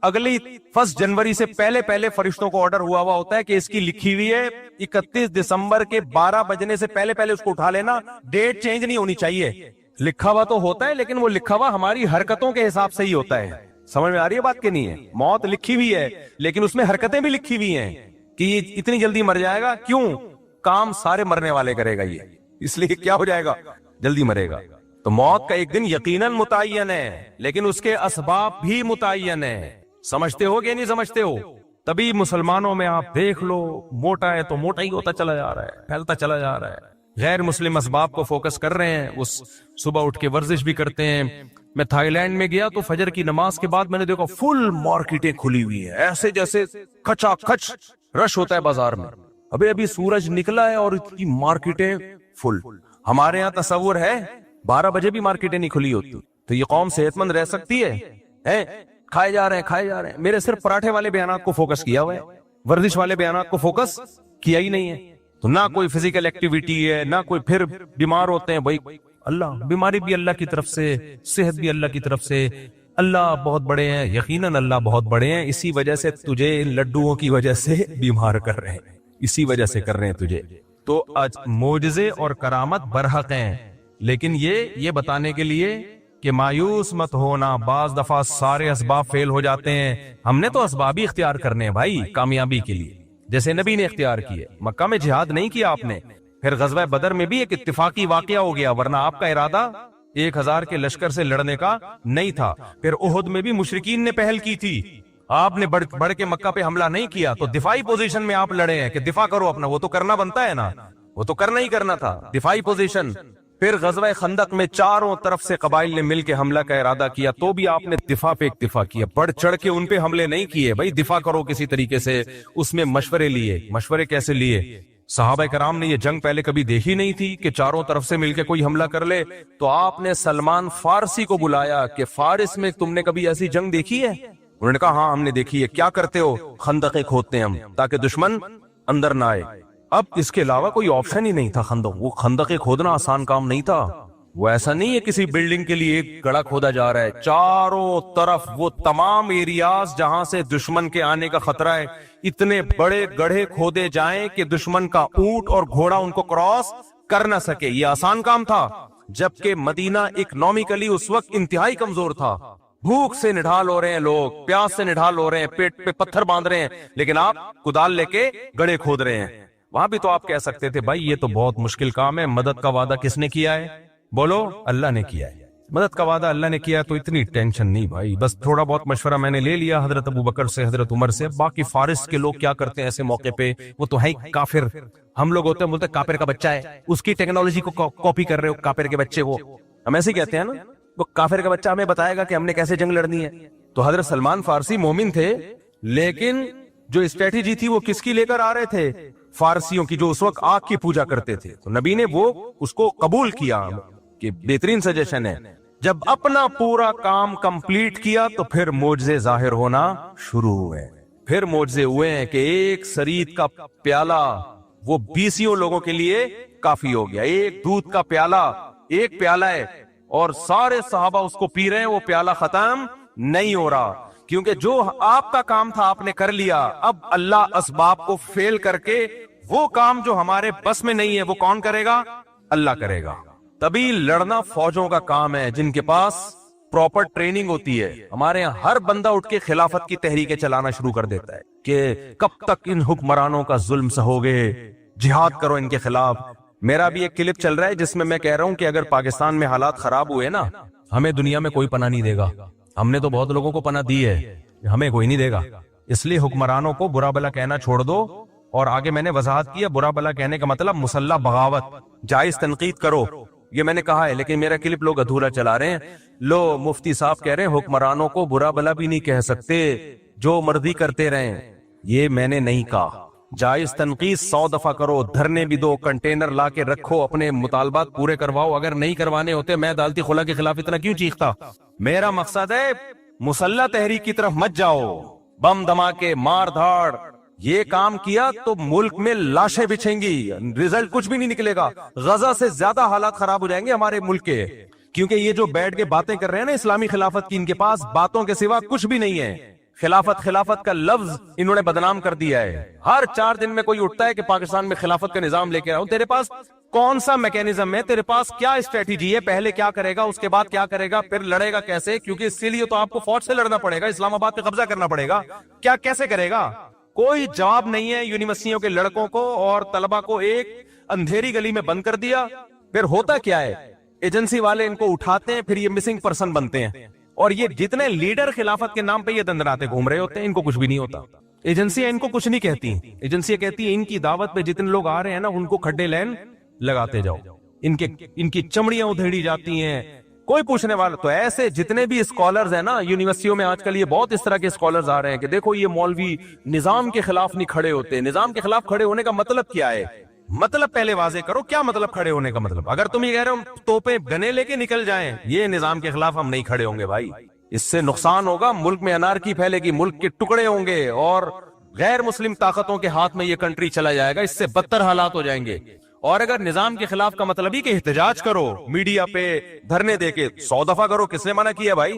اگلی 1 جنوری سے پہلے فرشتوں کو آرڈر ہوا ہوتا ہے کہ اس کی لکھی ہوئی ہے 31 دسمبر کے 12 بجنے سے پہلے اس کو اٹھا لینا. ڈیٹ چینج نہیں ہونی چاہیے. لکھا ہوا تو ہوتا ہے لیکن وہ لکھا ہوا ہماری حرکتوں کے حساب سے ہی ہوتا ہے. سمجھ میں آ رہی ہے بات کہ نہیں ہے؟ موت لکھی ہوئی ہے لیکن اس میں حرکتیں بھی لکھی ہوئی ہیں کہ یہ اتنی جلدی مر جائے گا. کیوں؟ کام سارے مرنے والے کرے گا یہ، اس لیے کیا ہو جائے گا؟ جلدی مرے گا. تو موت کا ایک دن یقیناً متعین ہے لیکن اس کے اسباب بھی متعین ہے. سمجھتے ہو کہ نہیں سمجھتے ہو؟ تبھی مسلمانوں میں آپ دیکھ لو موٹا ہے تو موٹا ہی ہوتا چلا جا رہا ہے، پھیلتا چلا جا رہا ہے. غیر مسلم اسباب کو فوکس کر رہے ہیں. وہ صبح اٹھ کے ورزش بھی کرتے ہیں. میں تھائی لینڈ میں گیا تو فجر کی نماز کے بعد میں نے دیکھا فل مارکیٹیں کھلی ہوئی ہیں، ایسے جیسے کھچا کھچ رش ہوتا ہے بازار میں. ابھی سورج نکلا ہے اور اتنی مارکیٹیں فل. ہمارے یہاں تصور ہے 12 بجے بھی مارکیٹیں نہیں کھلی ہوتی. تو یہ قوم صحت مند رہ سکتی ہے؟ کھائے جا رہے ہیں. میرے صرف پراٹھے والے بیانات کو فوکس کیا ہوا ہے، ورزش والے بیانات کو فوکس کیا ہی نہیں ہے. تو نہ کوئی فزیکل ایکٹیویٹی ہے، نہ کوئی. پھر بیمار ہوتے ہیں بھائی، اللہ بیماری بھی اللہ کی طرف سے، صحت بھی اللہ کی طرف سے. اللہ بہت بڑے ہیں، یقیناً اللہ بہت بڑے ہیں، اسی وجہ سے تجھے ان لڈوؤں کی وجہ سے بیمار کر رہے ہیں، اسی وجہ سے کر رہے ہیں تجھے۔ تو معجزے اور کرامت برحق ہیں، لیکن یہ بتانے کے لیے کہ مایوس مت ہونا، بعض دفعہ سارے اسباب فیل ہو جاتے ہیں، ہم نے تو اسباب ہی اختیار کرنے ہیں بھائی کامیابی کے لیے، جیسے نبی نے اختیار کیے۔ مکہ میں جہاد نہیں کیا آپ نے، پھر غزوہ بدر میں بھی ایک اتفاقی واقعہ ہو گیا، ورنہ آپ کا ارادہ 1000 کے لشکر سے لڑنے کا نہیں تھا۔ پھر احد میں بھی مشرکین نے پہل کی تھی، آپ نے بڑھ کے مکہ پہ حملہ نہیں کیا، تو دفاعی پوزیشن میں آپ لڑے ہیں کہ دفاع کرو اپنا، وہ تو کرنا بنتا ہے نا، وہ تو کرنا ہی کرنا تھا، دفاعی پوزیشن۔ پھر غزوہ خندق میں چاروں طرف سے قبائل نے مل کے حملہ کا ارادہ کیا، تو بھی آپ نے دفاع پہ اکتفا کیا، بڑھ چڑھ کے ان پہ حملے نہیں کیے، بھائی دفاع کرو کسی طریقے سے۔ اس میں مشورے لیے، مشورے کیسے لیے؟ صحابہ کرام نے یہ جنگ پہلے کبھی دیکھی نہیں تھی کہ چاروں طرف سے مل کے کوئی حملہ کر لے، تو آپ نے سلمان فارسی کو بلایا کہ فارس میں تم نے کبھی ایسی جنگ دیکھی ہے؟ انہوں نے کہا ہاں ہم نے دیکھی ہے۔ کیا کرتے ہو؟ خندقیں کھودتے ہیں ہم تاکہ دشمن اندر نہ آئے۔ اب اس کے علاوہ کوئی آپشن ہی نہیں تھا خندق، وہ خندقیں کھودنا آسان کام نہیں تھا، وہ ایسا نہیں ہے کسی بلڈنگ کے لیے ایک گڑھا کھودا جا رہا ہے، چاروں طرف وہ تمام ایریاز جہاں سے دشمن کے آنے کا خطرہ ہے، اتنے بڑے گڑھے کھودے جائیں کہ دشمن کا اونٹ اور گھوڑا ان کو کراس کر نہ سکے۔ یہ آسان کام تھا، جبکہ مدینہ اکنامکلی اس وقت انتہائی کمزور تھا، بھوک سے نڈھال ہو رہے ہیں لوگ، پیاس سے نڈھال ہو رہے ہیں، پیٹ پہ پتھر باندھ رہے ہیں، لیکن آپ کدال لے کے گڑھے کھود رہے ہیں۔ وہاں بھی تو آپ کہہ سکتے تھے بھائی یہ تو بہت مشکل کام ہے، مدد کا وعدہ کس نے کیا ہے؟ بولو، اللہ نے کیا ہے، مدد کا وعدہ اللہ نے کیا، تو اتنی ٹینشن نہیں بھائی، بس تھوڑا بہت مشورہ میں نے لے لیا حضرت ابو بکر سے، حضرت عمر سے۔ باقی فارس کے لوگ کیا کرتے ہیں ایسے موقع پہ؟ وہ تو ہے کافر، ہم لوگ ہوتے ہیں بولتے کافر کا بچہ ہے، اس کی ٹیکنالوجی کو کاپی کر رہے ہو، کافر کے بچے، وہ ہم ایسے کہتے ہیں نا، وہ کافر کا بچہ ہمیں بتائے گا کہ ہم نے کیسے جنگ لڑنی ہے۔ تو حضرت سلمان فارسی مومن تھے، لیکن جو اسٹریٹجی تھی وہ کس کی لے کر آ رہے تھے؟ فارسیوں کی، جو اس وقت آگ کی پوجا کرتے تھے۔ تو نبی نے وہ اس کو قبول کیا کہ بہترین سجیشن ہے۔ جب اپنا پورا کام کمپلیٹ کیا تو پھر معجزے ظاہر ہونا شروع ہوئے، پھر معجزے ہوئے ہیں کہ ایک سرید کا پیالہ وہ 20 لوگوں کے لیے کافی ہو گیا، ایک دودھ کا پیالہ، ایک پیالہ ہے اور سارے صحابہ اس کو پی رہے ہیں، وہ پیالہ ختم نہیں ہو رہا، کیونکہ جو آپ کا کام تھا آپ نے کر لیا۔ اب اللہ اسباب کو فیل کر کے وہ کام جو ہمارے بس میں نہیں ہے وہ کون کرے گا؟ اللہ کرے گا۔ تبھی لڑنا فوجوں کا کام ہے جن کے پاس پراپر ٹریننگ ہوتی ہے۔ ہمارے یہاں ہر بندہ اٹھ کے خلافت کی تحریکیں چلانا شروع کر دیتا ہے کہ کب تک ان حکمرانوں کا ظلم سہو گے، جہاد کرو ان کے خلاف۔ میرا بھی ایک کلپ چل رہا ہے جس میں میں کہہ رہا ہوں کہ اگر پاکستان میں حالات خراب ہوئے نا، ہمیں دنیا میں کوئی پناہ نہیں دے گا، ہم نے تو بہت لوگوں کو پناہ دی ہے، ہمیں کوئی نہیں دے گا۔ اس لیے حکمرانوں کو برا بلا کہنا چھوڑ دو، اور آگے میں نے وضاحت کیا برا بلا کہنے کا مطلب مسلح بغاوت، جائز تنقید کرو، یہ میں نے کہا ہے، لیکن میرا کلپ لوگ ادھورا چلا رہے ہیں۔ لو مفتی صاحب کہہ رہے ہیں حکمرانوں کو برا بلا بھی نہیں کہہ سکتے، جو مرضی کرتے رہیں، یہ میں نے نہیں کہا۔ جائز تنقید 100 دفعہ کرو، دھرنے بھی دو، کنٹینر لا کے رکھو، اپنے مطالبات پورے کرواؤ، اگر نہیں کروانے ہوتے میں عدالتی خلا کے خلاف اتنا کیوں چیختا؟ میرا مقصد ہے مسلح تحریک کی طرف مت جاؤ، بم دھماکے، مار دھاڑ، یہ کام کیا تو ملک میں لاشیں بچھیں گی، رزلٹ کچھ بھی نہیں نکلے گا، غزہ سے زیادہ حالات خراب ہو جائیں گے ہمارے ملک کے، کیونکہ یہ جو بیٹھ کے باتیں کر رہے ہیں نا اسلامی خلافت کی، ان کے پاس باتوں کے سوا کچھ بھی نہیں ہے۔ خلافت کا لفظ انہوں نے بدنام کر دیا ہے۔ ہر 4 دن میں کوئی اٹھتا ہے کہ پاکستان میں خلافت کا نظام لے کے آؤں، تیرے پاس کون سا میکینزم ہے؟ تیرے پاس کیا اسٹریٹجی ہے؟ پہلے کیا کرے گا، اس کے بعد کیا کرے گا، پھر لڑے گا کیسے؟ کیونکہ اس کے لیے تو آپ کو فوج سے لڑنا پڑے گا، اسلام آباد پہ قبضہ کرنا پڑے گا، کیا کیسے کرے گا؟ کوئی جواب نہیں ہے۔ یونیورسٹیوں کے لڑکوں کو اور طلبہ کو ایک اندھیری گلی میں بند کر دیا، پھر ہوتا کیا ہے؟ ایجنسی والے ان کو اٹھاتے ہیں، پھر یہ مسنگ پرسن بنتے ہیں، اور یہ جتنے لیڈر خلافت کے نام پہ یہ دندناتے گھوم رہے ہوتے ہیں، ان کو کچھ بھی نہیں ہوتا۔ ایجنسیاں ان کو کچھ نہیں کہتی، ایجنسیاں کہتی ہیں ان کی دعوت پہ جتنے لوگ آ رہے ہیں نا ان کو کھڈے لین لگاتے جاؤ، ان کی چمڑیاں ادھیڑی جاتی ہیں، کوئی پوچھنے والا۔ تو ایسے جتنے بھی اسکالرز ہیں نا یونیورسٹیوں میں آج کل، یہ بہت اس طرح کے اسکالرز آ رہے ہیں کہ دیکھو یہ مولوی نظام کے خلاف نہیں کھڑے ہوتے۔ نظام کے خلاف کھڑے ہونے کا مطلب کیا ہے؟ مطلب پہلے واضح کرو، کیا مطلب کھڑے ہونے کا مطلب؟ اگر تم یہ کہہ رہے ہو توپیں گنے لے کے نکل جائیں، یہ نظام کے خلاف ہم نہیں کھڑے ہوں گے بھائی، اس سے نقصان ہوگا، ملک میں انارکی پھیلے گی، ملک کے ٹکڑے ہوں گے، اور غیر مسلم طاقتوں کے ہاتھ میں یہ کنٹری چلا جائے گا، اس سے بدتر حالات ہو جائیں گے۔ اور اگر نظام کے خلاف کا مطلب ہی کہ احتجاج کرو، میڈیا پہ دھرنے دے کے 100 دفعہ کرو، کس نے منع کیا بھائی؟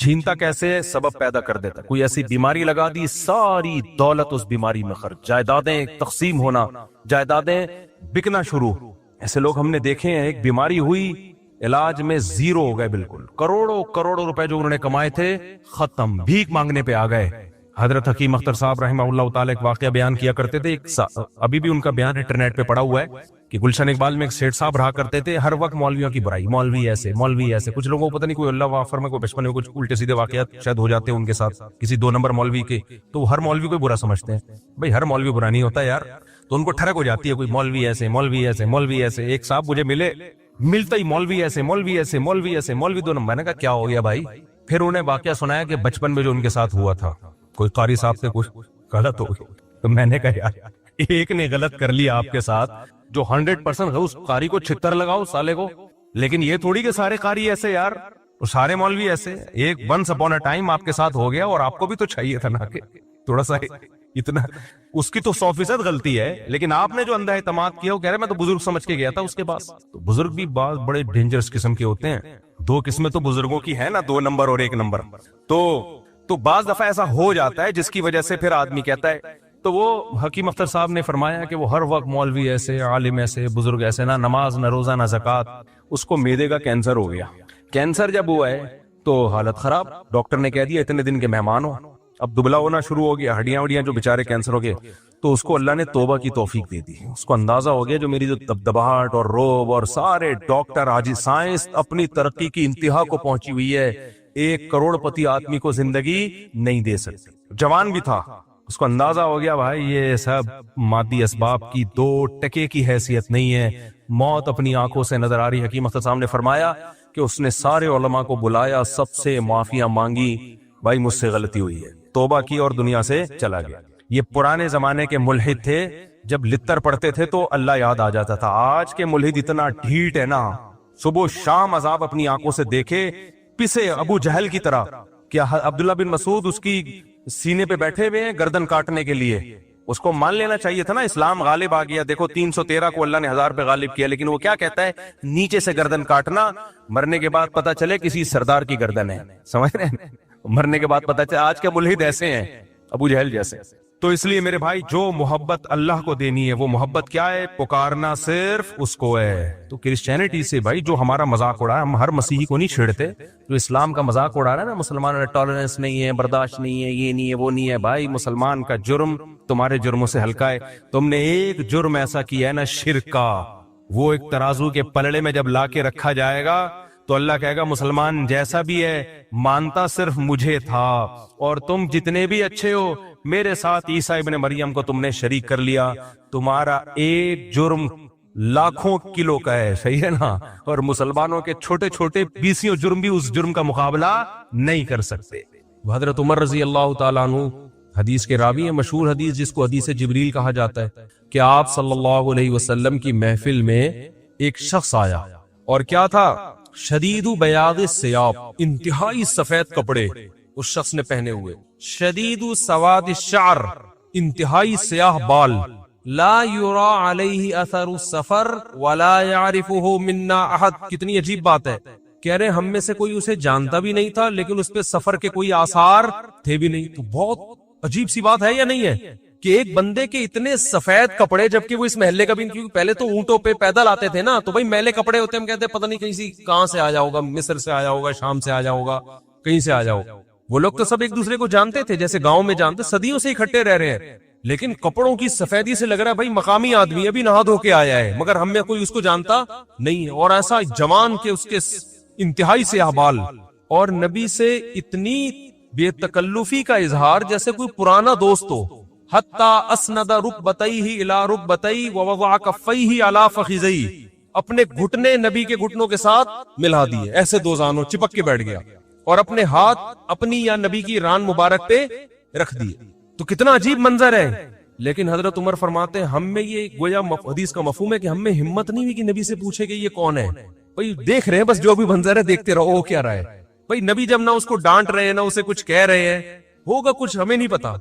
چھینتا کیسے؟ سبب پیدا کر دیتا، کوئی ایسی بیماری لگا دی، ساری دولت اس بیماری میں خرچ، جائیدادیں تقسیم ہونا، جائیدادیں بکنا شروع۔ ایسے لوگ ہم نے دیکھے ہیں، ایک بیماری ہوئی، علاج میں زیرو ہو گئے بالکل، کروڑوں کروڑوں روپے جو انہوں نے کمائے تھے ختم، بھیک مانگنے پہ آ گئے۔ حضرت حکیم اختر صاحب رحمہ اللہ تعالی ایک واقعہ بیان کیا کرتے تھے، ابھی بھی ان کا بیان انٹرنیٹ پہ پڑا ہوا ہے کہ گلشن اقبال میں ایک سیٹھ صاحب رہا کرتے تھے، ہر وقت مولویوں کی برائی، مولوی ایسے مولوی ایسے، کچھ لوگوں کو پتہ نہیں کوئی اللہ وافر میں کوئی بچپن میں کچھ الٹے سیدھے واقعات شاید ہو جاتے ہیں ان کے ساتھ کسی 2 نمبر مولوی کے، تو ہر مولوی کو برا سمجھتے ہیں۔ بھائی ہر مولوی برا نہیں ہوتا یار، تو ان کو ٹھڑک ہو جاتی ہے، کوئی مولوی ایسے مولوی ایسے مولوی ایسے۔ ایک صاحب مجھے ملتا ہی مولوی ایسے مولوی ایسے مولوی ایسے مولوی 2 نمبر۔ میں نے کہا کیا ہو گیا بھائی؟ پھر انہیں واقعہ سنایا کہ بچپن میں جو ان کے ساتھ ہوا تھا، کوئی قاری صاحب سے کچھ غلط ہو گئی، تو میں نے کہا یار ایک نے غلط کر لیا آپ کے ساتھ، جو 100% اس قاری کو چھتر لگاؤ سالے کو، لیکن یہ تھوڑی کہ سارے قاری ایسے یار، اور سارے مولوی ایسے۔ ایک ونس اپون اے ٹائم آپ کے ساتھ ہو گیا، اور آپ کو بھی تو چاہیے تھا نا کہ تھوڑا سا اتنا، اس کی تو 100% غلطی ہے، لیکن آپ نے جو اندھا اعتماد کیا، وہ کہہ رہے میں تو بزرگ سمجھ کے گیا تھا اس کے پاس۔ تو بزرگ بھی بعض بڑے ڈینجرس قسم کے ہوتے ہیں، 2 قسمیں تو بزرگوں کی ہے نا، 2 نمبر اور 1 نمبر۔ تو بعض دفعہ ایسا ہو جاتا ہے جس کی وجہ سے پھر آدمی کہتا ہے، تو وہ حکیم اختر صاحب نے فرمایا کہ وہ ہر وقت مولوی ایسے، عالم ایسے، بزرگ ایسے، نہ نماز نہ روزہ نہ زکوٰۃ۔ اس کو معدے کا کینسر ہو گیا۔ کینسر جب ہوا ہے تو حالت خراب، ڈاکٹر نے کہہ دیا اتنے دن کے مہمان ہو۔ اب دبلا ہونا شروع ہو گیا، ہڈیاں وڈیاں جو بیچارے کینسر ہو گئے، تو اس کو اللہ نے توبہ کی توفیق دے دی۔ اس کو اندازہ ہو گیا جو میری جو دبدباہٹ اور روب، اور سارے ڈاکٹر آج سائنس اپنی ترقی کی انتہا کو پہنچی ہوئی ہے، 1 کروڑ پتی آدمی کو زندگی نہیں دے سکتی۔ جوان بھی تھا، اس کو اندازہ ہو گیا بھائی یہ سب مادی اسباب کی 2 ٹکے کی حیثیت نہیں ہے، موت اپنی آنکھوں سے نظر آ رہی۔ حکیم اختر صاحب نے فرمایا کہ اس نے سارے علماء کو بلایا، سب سے معافیاں مانگی، بھائی مجھ سے غلطی ہوئی ہے، توبہ کی اور دنیا سے چلا گیا۔ یہ پرانے زمانے کے ملحد تھے، جب لتر پڑھتے تھے تو اللہ یاد آ جاتا تھا۔ آج کے ملحد اتنا ڈھیٹ ہے نا، صبح شام عذاب اپنی آنکھوں سے دیکھے، پسے ابو جہل کی طرح۔ کیا عبداللہ بن مسعود اس کی سینے پہ بیٹھے ہوئے ہیں گردن کاٹنے کے لیے؟ اس کو مان لینا چاہیے تھا نا، اسلام غالب آ گیا۔ دیکھو 313 کو اللہ نے 1000 پہ غالب کیا، لیکن وہ کیا کہتا ہے؟ نیچے سے گردن کاٹنا، مرنے کے بعد پتا چلے کسی سردار کی گردن ہے، سمجھ رہے ہیں؟ مرنے کے بعد پتا چلے آج کے ملحد ایسے ہیں، ابو جہل جیسے۔ تو اس لیے میرے بھائی جو محبت اللہ کو دینی ہے، وہ محبت کیا ہے؟ پکارنا صرف اس کو ہے۔ تو کرسچینٹی سے بھائی جو ہمارا مذاق اڑا ہے، ہم ہر مسیحی کو نہیں چھیڑتے، جو اسلام کا مذاق اڑا رہا ہے نا، مسلمانوں نے ٹالرنس نہیں ہے، برداشت نہیں ہے، یہ نہیں ہے وہ نہیں ہے، بھائی مسلمان کا جرم تمہارے جرموں سے ہلکا ہے۔ تم نے ایک جرم ایسا کیا ہے نا، شرک کا، وہ ایک ترازو کے پلڑے میں جب لا کے رکھا جائے گا تو اللہ کہے گا مسلمان جیسا بھی ہے مانتا صرف مجھے تھا، اور تم جتنے بھی اچھے ہو میرے ساتھ عیسیٰ ابن مریم کو تم نے شریک کر لیا، تمہارا ایک جرم لاکھوں کلو کا ہے، صحیح ہے نا؟ اور مسلمانوں کے چھوٹے چھوٹے 20 جرم بھی اس جرم کا مقابلہ نہیں کر سکتے۔ حضرت عمر رضی اللہ تعالیٰ عنہ حدیث کے راوی ہیں، مشہور حدیث جس کو حدیث جبریل کہا جاتا ہے، کہ آپ صلی اللہ علیہ وسلم کی محفل میں ایک شخص آیا، اور کیا تھا؟ شدید بیاض الثیاب، انتہائی سفید کپڑے اس شخص نے پہنے ہوئے، شدید سواد الشعر، انتہائی سیاہ بال، لا یرا علیہ اثر السفر ولا یعرفہ منا احد۔ کتنی عجیب بات ہے، کہہ رہے ہم میں سے کوئی اسے جانتا بھی نہیں تھا، لیکن اس پہ سفر کے کوئی آثار تھے بھی نہیں۔ تو بہت عجیب سی بات ہے یا نہیں ہے کہ ایک بندے کے اتنے سفید کپڑے، جبکہ وہ اس محلے کا بھی، کیونکہ پہلے تو اونٹوں پہ پیدل آتے تھے نا، تو بھائی میلے کپڑے ہوتے، ہم کہتے ہیں پتہ نہیں کہیں کہاں سے آیا ہوگا، مصر سے آیا ہوگا، شام سے آیا ہوگا، کہیں سے آیا ہوگا۔ وہ لوگ تو سب ایک دوسرے کو جانتے تھے، جیسے گاؤں میں جانتے، صدیوں سے اکٹھے رہ رہے ہیں، لیکن کپڑوں کی سفیدی سے لگ رہا ہے بھائی مقامی آدمی ابھی نہا دھو کے آیا ہے، مگر ہم میں کوئی اس کو جانتا نہیں ہے۔ اور ایسا جوان کہ اس کے انتہائی سیاہ بال، اور نبی سے اتنی بے تکلفی کا اظہار جیسے کوئی پرانا دوست ہو، حتی اسند رکبتیہ الی رکبتیہ ووضع کفیہ علی فخذیہ، اپنے گھٹنے نبی کے گھٹنوں کے ساتھ ملا دیے، ایسے دو زانوں چپک کے بیٹھ گیا، اور اپنے ہاتھ اپنی یا نبی کی ران مبارک پہ رکھ دیے۔ تو کتنا عجیب منظر ہے، لیکن حضرت عمر فرماتے ہیں ہم میں یہ گویا حدیث کا مفہوم ہے کہ ہم میں ہمت نہیں ہوئی کہ نبی سے پوچھے کہ یہ کون ہے۔ بھائی دیکھ رہے ہیں بس جو بھی منظر ہے دیکھتے رہو، وہ کیا رہا ہے بھائی، نبی جب نہ اس کو ڈانٹ رہے ہیں نہ اسے کچھ کہہ رہے ہیں، ہوگا کچھ ہمیں نہیں پتا۔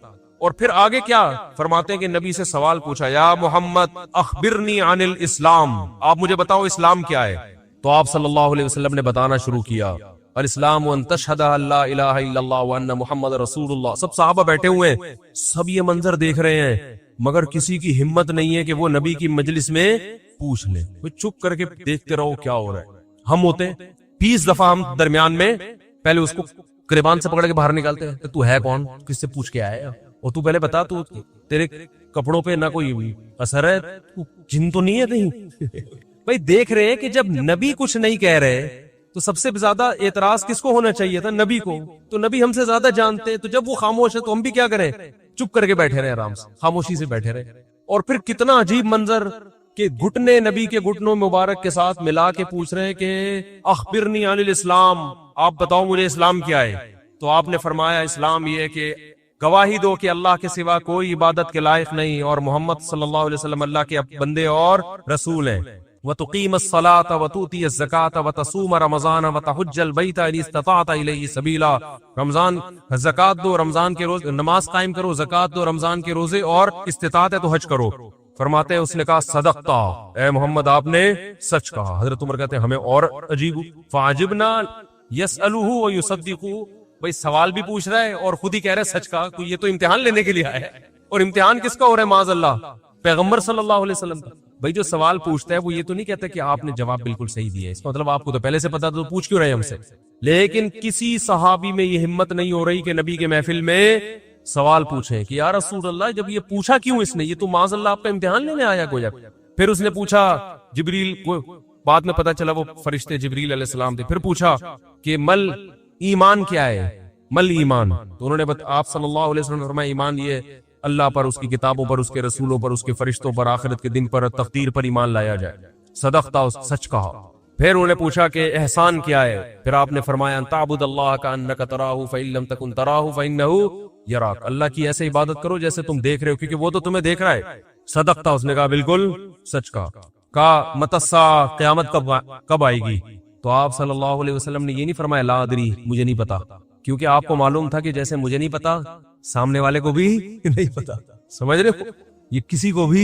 اور پھر آگے کیا فرماتے ہیں کہ نبی سے سوال پوچھا، یا محمد اخبرنی عن الاسلام، آپ مجھے بتاؤ اسلام کیا ہے؟ تو آپ صلی اللہ علیہ وسلم نے بتانا شروع کیا، الاسلام ان تشہد لا الہ الا اللہ وان محمد رسول اللہ. سب صحابہ بیٹھے ہوئے ہیں, سب یہ منظر دیکھ رہے ہیں, مگر کسی کی ہمت نہیں ہے کہ وہ نبی کی مجلس میں پوچھ لے. وہ چپ کر کے دیکھتے رہو کیا ہو رہا ہے. ہم ہوتے 20 دفعہ ہم درمیان میں پہلے اس کو گریبان سے پکڑ کے باہر نکالتے ہیں, تو ہے کون, کس سے پوچھ کے آیا ہے, اور تو پہلے بتا, تو تیرے کپڑوں پہ نہ کوئی اثر ہے, تو جن تو نہیں ہے کہیں. بھائی دیکھ رہے ہیں کہ جب نبی کچھ نہیں کہہ رہے تو سب سے زیادہ اعتراض کس کو ہونا چاہیے تھا, نبی کو. تو نبی ہم سے زیادہ جانتے, تو جب وہ خاموش ہے تو ہم بھی کیا کریں, چپ کر کے بیٹھے رہے, آرام سے خاموشی سے بیٹھے رہے. اور پھر کتنا عجیب منظر کہ گھٹنے نبی کے گھٹنوں مبارک کے ساتھ ملا کے پوچھ رہے ہیں کہ اخبرنی عن الاسلام, آپ بتاؤ مجھے اسلام کیا ہے. تو آپ نے فرمایا اسلام یہ ہے کہ گواہی دو کہ اللہ کے سوا کوئی عبادت کے لائق نہیں اور محمد صلی اللہ علیہ وسلم اللہ کے بندے اور رسول ہیں. وَتُقِيمَ الصَّلَاةَ وَتُؤْتِيَ الزَّكَاةَ وَتَصُومَ رَمَضَانَ وَتَحُجَّ الْبَيْتَ إِنِ اسْتَطَعْتَ إِلَيْهِ سَبِيلًا. رمضان زکات دو, رمضان کے روز نماز قائم کرو, زکات دو, رمضان کے روزے, اور استطاعت ہے تو حج کرو. فرماتے ہیں اس نے کہا صدقتا, اے محمد آپ نے سچ کہا. حضرت عمر کہتے ہیں ہمیں اور عجیب, فعجبنا یسألہ ویصدقہ. بھئی سوال بھی پوچھ رہا ہے اور خود ہی کہہ رہا ہے سچ کہا. تو یہ تو امتحان لینے کے لیے آیا ہے, اور امتحان کس کا ہو رہا ہے معاذ اللہ, پیغمبر صلی اللہ علیہ وسلم کا. بھئی جو سوال پوچھتا ہے وہ یہ تو نہیں کہتا کہ آپ نے جواب بالکل صحیح دیا ہے, اس کا مطلب آپ کو تو پہلے سے پتا تو پوچھ کیوں رہے ہم سے. لیکن کسی صحابی میں یہ ہمت نہیں ہو رہی کہ نبی کے محفل میں سوال پوچھیں کہ یا رسول اللہ جب یہ پوچھا کیوں اس نے, یہ تو معاذ اللہ آپ کا امتحان لینے آیا کوئی. پھر اس نے پوچھا جبریل کو, بعد میں پتا چلا وہ فرشتے جبریل علیہ السلام تھے. پھر پوچھا کہ مل ایمان کیا ہے, مل ایمان. تو انہوں نے آپ صلی اللہ علیہ وسلم نے فرمایا ایمان یہ اللہ پر, اس کی کتابوں پر, اس کے رسولوں پر, اس کے فرشتوں پر, آخرت کے دن پر, تقدیر پر ایمان لایا جائے. صدقتا, سچ کہا. پھر انہوں نے پوچھا کہ احسان کیا ہے. پھر آپ نے فرمایا ان تعبد اللہ کأنک تراہ فإن لم تکن تراہ فإنہ یراک. اللہ کی ایسے عبادت کرو جیسے تم دیکھ رہے ہو, کیونکہ وہ تو تمہیں دیکھ رہا ہے. صدقتا, اس نے کہا بالکل سچ کہا. متی الساعۃ, قیامت کب آئے گی. تو آپ صلی اللہ علیہ وسلم نے یہ نہیں فرمایا لا ادری, مجھے نہیں پتا, کیونکہ آپ کو معلوم تھا کہ جیسے مجھے نہیں پتا سامنے والے کو بھی نہیں پتا. سمجھ رہے ہو, یہ کسی کو بھی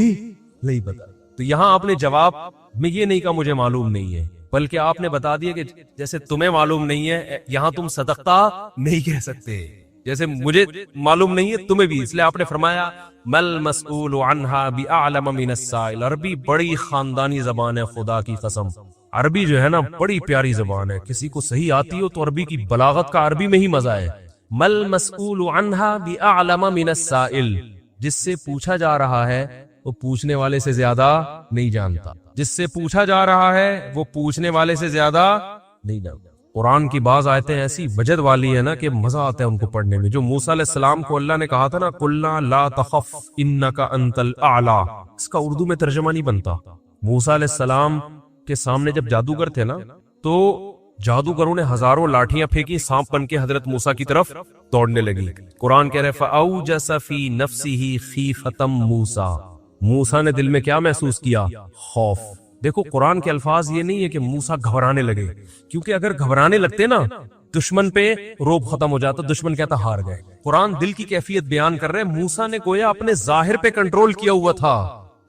نہیں پتا. تو یہاں آپ نے جواب میں یہ نہیں کہا مجھے معلوم نہیں ہے, بلکہ آپ نے بتا دیا کہ جیسے تمہیں معلوم نہیں ہے, یہاں تم صدقتا نہیں کہہ سکتے, جیسے مجھے معلوم نہیں ہے تمہیں بھی. اس لیے آپ نے فرمایا مل مسئول عنہا بأعلم من السائل. عربی بڑی خاندانی زبان ہے, خدا کی قسم. عربی جو ہے نا بڑی پیاری زبان ہے, کسی کو صحیح آتی ہو تو عربی کی بلاغت کا عربی میں ہی مزہ ہے. مل مسئول عنہا بأعلم من السائل, جس سے پوچھا جا رہا ہے وہ پوچھنے والے سے زیادہ نہیں جانتا. جس سے پوچھا جا رہا ہے وہ پوچھنے والے سے زیادہ نہیں جانتا. قرآن کی بعض آیتیں ایسی وجد والی ہے نا کہ مزہ آتا ہے ان کو پڑھنے میں. جو موسیٰ علیہ السلام کو اللہ نے کہا تھا نا قلنا لا تخف انک انت الاعلی, اس کا اردو میں ترجمہ نہیں بنتا. موسیٰ علیہ السلام کے سامنے جب جادوگر تھے نا تو جادوگروں نے ہزاروں لاٹھیاں پھینکی, سانپ بن کے حضرت موسیٰ کی طرف دوڑنے لگی. قرآن کہہ رہے فأوجس فی نفسہ خیفۃ موسیٰ, موسیٰ نے دل میں کیا محسوس کیا, خوف. دیکھو قرآن کے الفاظ یہ نہیں ہے کہ موسیٰ گھبرانے لگے, کیونکہ اگر گھبرانے لگتے نا دشمن پہ روب ختم ہو جاتا, دشمن کہتا ہار گئے. قرآن دل کی کیفیت بیان کر رہے, موسیٰ نے گویا اپنے ظاہر پہ کنٹرول کیا ہوا تھا.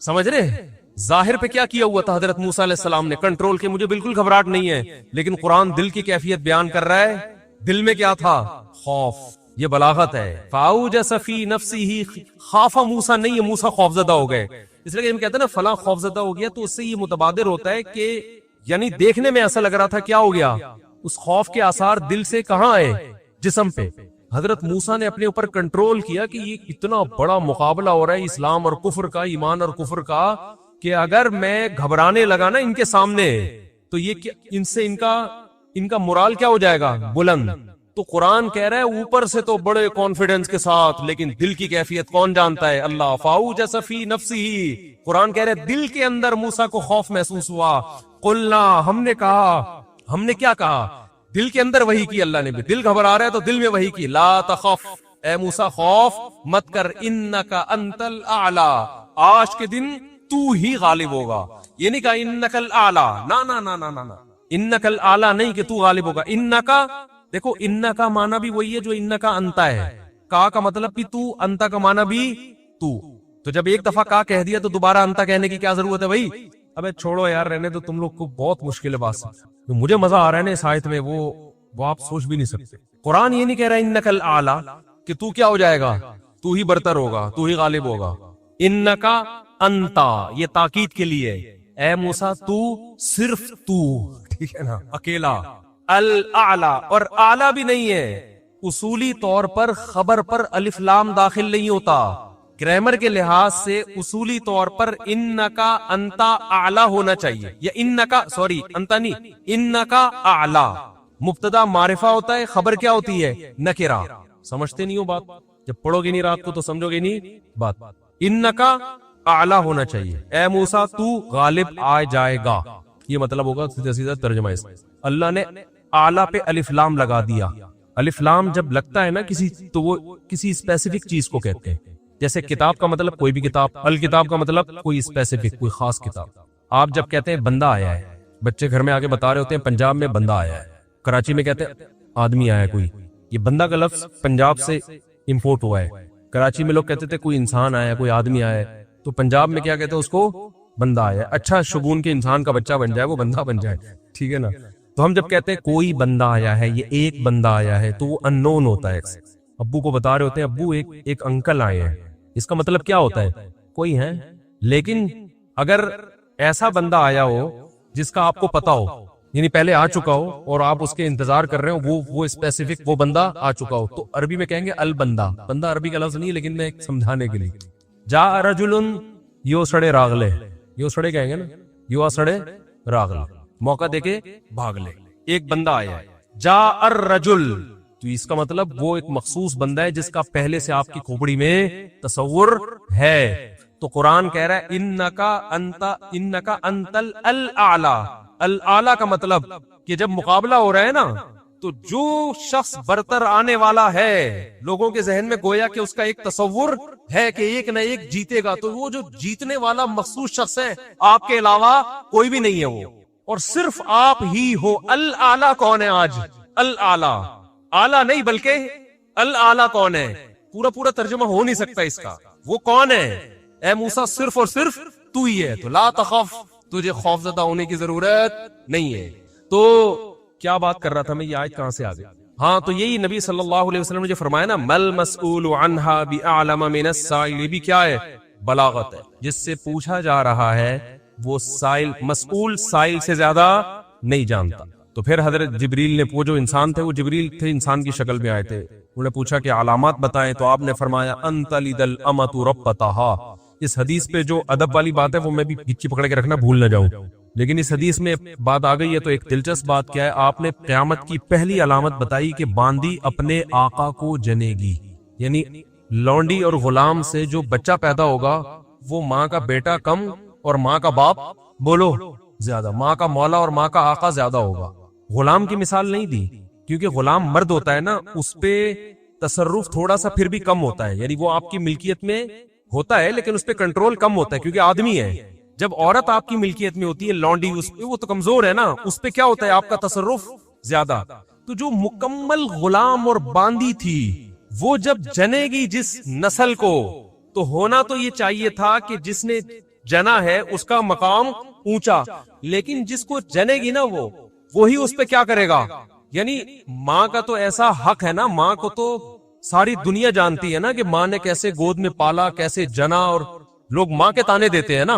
سمجھ رہے, ظاہر پہ کیا کیا ہوا تھا حضرت موسیٰ علیہ السلام نے کنٹرول کے, مجھے بالکل گھبراہٹ نہیں ہے. لیکن قرآن دل کی کیفیت بیان کر رہا ہے, دل میں کیا تھا, خوف. یہ بلاغت ہے. فاوجس فی نفسہ, خاف موسیٰ نہیں ہے, موسیٰ خوفزدہ ہو گئے. اس لیے کہ ہم کہتے ہیں نا فلاں خوفزدہ ہو گیا, تو اس سے یہ متبادر ہوتا ہے کہ یعنی دیکھنے میں ایسا لگ رہا تھا کیا ہو گیا, اس خوف کے آثار دل سے کہاں آئے, جسم پہ. حضرت موسیٰ نے اپنے اوپر کنٹرول کیا کہ یہ اتنا بڑا مقابلہ ہو رہا ہے اسلام اور کفر کا, ایمان اور کفر کا, کہ اگر میں گھبرانے لگا نا ان کے سامنے تو یہ ان سے ان کا مورال کیا ہو جائے گا, بلند. تو قرآن کہہ رہا ہے اوپر سے تو بڑے کانفیڈنس کے ساتھ, لیکن دل کی کیفیت کون جانتا ہے, اللہ. فاوجس فی نفسہ, قرآن کہہ رہا ہے دل کے اندر موسیٰ کو خوف محسوس ہوا. قلنا, ہم نے کہا, ہم نے کیا کہا, دل کے اندر وحی کی اللہ نے بھی. دل گھبرا رہا ہے تو دل میں وحی کی, لا تخف, اے موسیٰ خوف مت کر, انک انت الاعلی, آج کے دن تو ہی غالب ہوگا. یہ نہیں کہا انک الاعلی, نا نا نا نا نا, انک الاعلی نہیں کہ تو غالب ہوگا. انکا, دیکھو انکا کا معنی بھی وہی ہے جو انکا انتا ہے, کا مطلب بھی تو, انتا کا معنی بھی تو. تو جب ایک دفعہ کا کہہ دیا تو دوبارہ انتا کہنے کی کیا ضرورت ہے بھائی. ابے چھوڑو یار, رہنے تو تم لوگ کو بہت مشکل ہے بات. مجھے مزہ آ رہا ہے نا اس آیت میں, وہ وہ آپ سوچ بھی نہیں سکتے. قرآن یہ نہیں کہہ رہا انک الاعلی کہ تو کیا ہو جائے گا, تو ہی برتر ہوگا, تو ہی غالب ہوگا. انکا انتا, یہ تاکید کے لیے, اے موسیٰ تو, صرف تو, ٹھیک ہے نا, اکیلا. الاعلی, اور اعلی بھی نہیں ہے. اصولی طور پر خبر پر الف لام داخل نہیں ہوتا. گرامر کے لحاظ سے اصولی طور پر انکا انتا اعلی ہونا چاہیے, یا انکا, سوری انتا نہیں, انکا اعلی. مبتدا معرفہ ہوتا ہے, خبر کیا ہوتی ہے, نکرہ. سمجھتے نہیں ہو بات, جب پڑھو گے نہیں رات کو تو سمجھو گے نہیں بات. انکا اعلی ہونا چاہیے, اے موسیٰ تو غالب آ جائے گا, یہ مطلب ہوگا سیدھا سیدھا ترجمہ اس. اللہ نے اعلی پہ الف لام لگا دیا. الف لام جب لگتا ہے نا کسی, تو وہ کسی اسپیسیفک چیز کو کہتے ہیں. جیسے کتاب کا مطلب کوئی بھی کتاب, الکتاب کا مطلب کوئی اسپیسیفک, کوئی خاص کتاب. آپ جب کہتے ہیں بندہ آیا ہے, بچے گھر میں آ کے بتا رہے ہوتے ہیں پنجاب میں بندہ آیا ہے, کراچی میں کہتے ہیں آدمی آیا ہے کوئی. یہ بندہ کا لفظ پنجاب سے امپورٹ ہوا ہے. کراچی میں لوگ کہتے تھے کوئی انسان آیا ہے, کوئی آدمی آیا ہے, تو پنجاب میں کیا کہتے ہیں اس کو, بندہ آیا ہے. اچھا شگون کے انسان کا بچہ بن جائے, وہ بندہ بن جائے, ٹھیک ہے نا. تو ہم جب کہتے ہیں کوئی بندہ آیا ہے, یہ ایک بندہ آیا ہے, تو وہ ان نون ہوتا ہے. ابو کو بتا رہے ہوتے ہیں ابو ایک انکل آئے ہیں, اس کا مطلب کیا ہوتا ہے, کوئی ہے. لیکن اگر ایسا بندہ آیا ہو جس کا آپ کو پتا ہو, یعنی پہلے آ چکا ہو اور آپ اس کے انتظار کر رہے ہو, وہ اسپیسیفک وہ بندہ آ چکا ہو, تو عربی میں کہیں گے البندہ. بندہ عربی کا لفظ نہیں, لیکن میں سمجھانے کے لیے. جا رجل یو سڑے راغلے, یو سڑے کہیں گے نا, یو سڑے راغلے, موقع دے کے بھاگ لے. ایک بندہ آیا ہے, جا الرجل, تو اس کا مطلب وہ ایک مخصوص بندہ ہے جس کا پہلے سے آپ کی کھوپڑی میں تصور ہے. تو قرآن کہہ رہا ہے انکا انتل الاعلی. الاعلی کا مطلب کہ جب مقابلہ ہو رہا ہے نا, تو جو شخص برتر آنے والا ہے, لوگوں کے ذہن میں گویا کہ اس کا ایک تصور ہے کہ ایک نہ ایک جیتے گا, تو وہ جو جیتنے والا مخصوص شخص ہے, آپ کے علاوہ کوئی بھی نہیں ہے وہ, اور صرف آپ ہی ہو. الاعلی کون ہے آج, الاعلی, اعلی نہیں بلکہ الاعلی کون ہے, پورا ترجمہ ہو نہیں سکتا اس کا. وہ کون ہے, اے موسیٰ صرف اور صرف تو ہی ہے, تو لا تخف, تجھے خوف زدہ ہونے کی ضرورت نہیں ہے. تو کیا بات کر رہا تھا میں, یہ آیت کہاں سے آ گئی؟ ہاں, تو یہی نبی صلی اللہ علیہ وسلم نے جو فرمایا نا, مل مسئول عنہا بأعلم من السائل, یہ بھی کیا ہے, بلاغت ہے. جس سے پوچھا جا رہا ہے وہ سائل, مسئول سائل سے زیادہ نہیں جانتا. تو پھر حضرت جبریل نے, وہ جو انسان تھے, وہ جبریل تھے, انسان کی شکل میں آئے تھے, انہوں نے پوچھا کہ علامات بتائیں, تو آپ نے فرمایا انت لد الامۃ ربتها. اس حدیث پہ جو ادب والی بات ہے وہ میں بھی گچی پکڑ کے رکھنا بھول نہ جاؤں, لیکن اس حدیث میں بات آ گئی ہے. تو ایک دلچسپ بات کیا ہے, آپ نے قیامت کی پہلی علامت بتائی کہ باندی اپنے آقا کو جنے گی. یعنی لونڈی اور غلام سے جو بچہ پیدا ہوگا وہ ماں کا بیٹا کم اور ماں کا باپ بولو زیادہ, ماں کا مولا اور ماں کا آقا زیادہ ہوگا. غلام کی مثال نہیں دی, کیونکہ غلام مرد ہوتا ہے نا, اس پہ تصرف تھوڑا سا پھر بھی کم ہوتا ہے, یعنی وہ آپ کی ملکیت میں ہوتا ہے لیکن اس پہ کنٹرول کم ہوتا ہے کیونکہ آدمی ہے. جب عورت آپ کی ملکیت میں ہوتی ہے, لونڈی, اس پہ وہ تو کمزور ہے نا, اس پہ کیا ہوتا ہے آپ کا تصرف زیادہ. تو جو مکمل غلام اور باندی تھی, وہ جب جنے گی جس نسل کو, تو ہونا تو یہ چاہیے تھا کہ جس نے جنا ہے اس کا مقام اونچا, لیکن جس کو جنے گی نا وہی اس پہ کیا کرے گا. یعنی ماں کا تو ایسا حق ہے نا, ماں کو تو ساری دنیا جانتی ہے نا کہ ماں نے کیسے گود میں پالا, کیسے جنا, اور لوگ ماں کے تانے دیتے ہیں نا.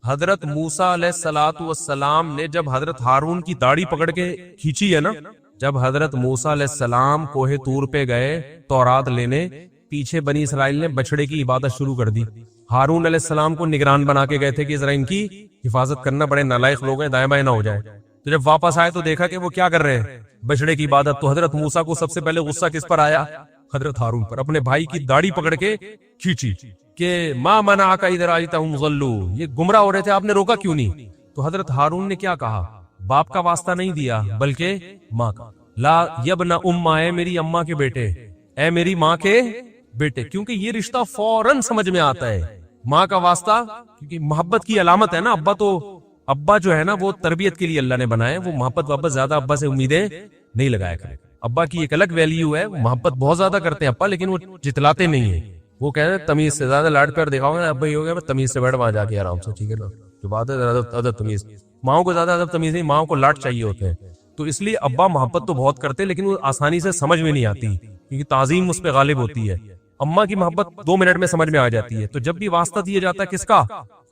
حضرت موسیٰ علیہ الصلوۃ والسلام نے جب حضرت ہارون کی داڑھی پکڑ کے کھینچی ہے نا, جب حضرت موسیٰ علیہ السلام کوہ طور پہ گئے تورات لینے, پیچھے بنی اسرائیل نے بچڑے کی عبادت شروع کر دی. ہارون علیہ السلام کو نگران بنا کے گئے تھے کہ ذرا ان کی حفاظت کرنا, بڑے نالائق لوگ ہیں, دائیں بائیں نہ ہو جائے. تو جب واپس آئے تو دیکھا کہ وہ کیا کر رہے ہیں, بچڑے کی عبادت. تو حضرت موسیٰ کو سب سے پہلے غصہ کس پر آیا, حضرت ہارون پر. اپنے بھائی کی داڑھی پکڑ کے کھینچی کہ ما منعک اذ رأیتہم ضلوا, یہ گمراہ ہو رہے تھے, آپ نے روکا کیوں نہیں؟ تو حضرت ہارون نے کیا کہا, باپ کا واسطہ نہیں دیا بلکہ ماں کا. لا یبن ام, اے میری اماں کے بیٹے, اے میری ماں کے بیٹے, کیونکہ یہ رشتہ فوراً سمجھ میں آتا ہے. ماں کا واسطہ کیونکہ محبت کی علامت ہے نا. ابا جو ہے نا وہ تربیت کے لیے اللہ نے بنائے, وہ محبت زیادہ ابا سے امیدیں نہیں لگایا کرے. ابا کی ایک الگ ویلیو ہے, محبت بہت زیادہ کرتے ہیں ابا, لیکن وہ جتلاتے نہیں ہیں. وہ کہہ رہے تمیز سے زیادہ لاڈ پیار دکھاؤ گے ابا, یہ ہو گیا تمیز سے بیٹھ وہاں جا کے آرام سے, ٹھیک ہے نا, جو بات ہے ادب تمیز. ماؤں کو زیادہ ادب تمیز نہیں, ماؤں کو لاڈ چاہیے ہوتے ہیں. تو اس لیے ابا محبت تو بہت کرتے لیکن وہ آسانی سے سمجھ میں نہیں آتی کیونکہ تعظیم اس پہ غالب ہوتی ہے. اماں کی محبت 2 منٹ میں سمجھ میں آ جاتی ہے. تو جب بھی واسطہ دیا جاتا ہے کس کا؟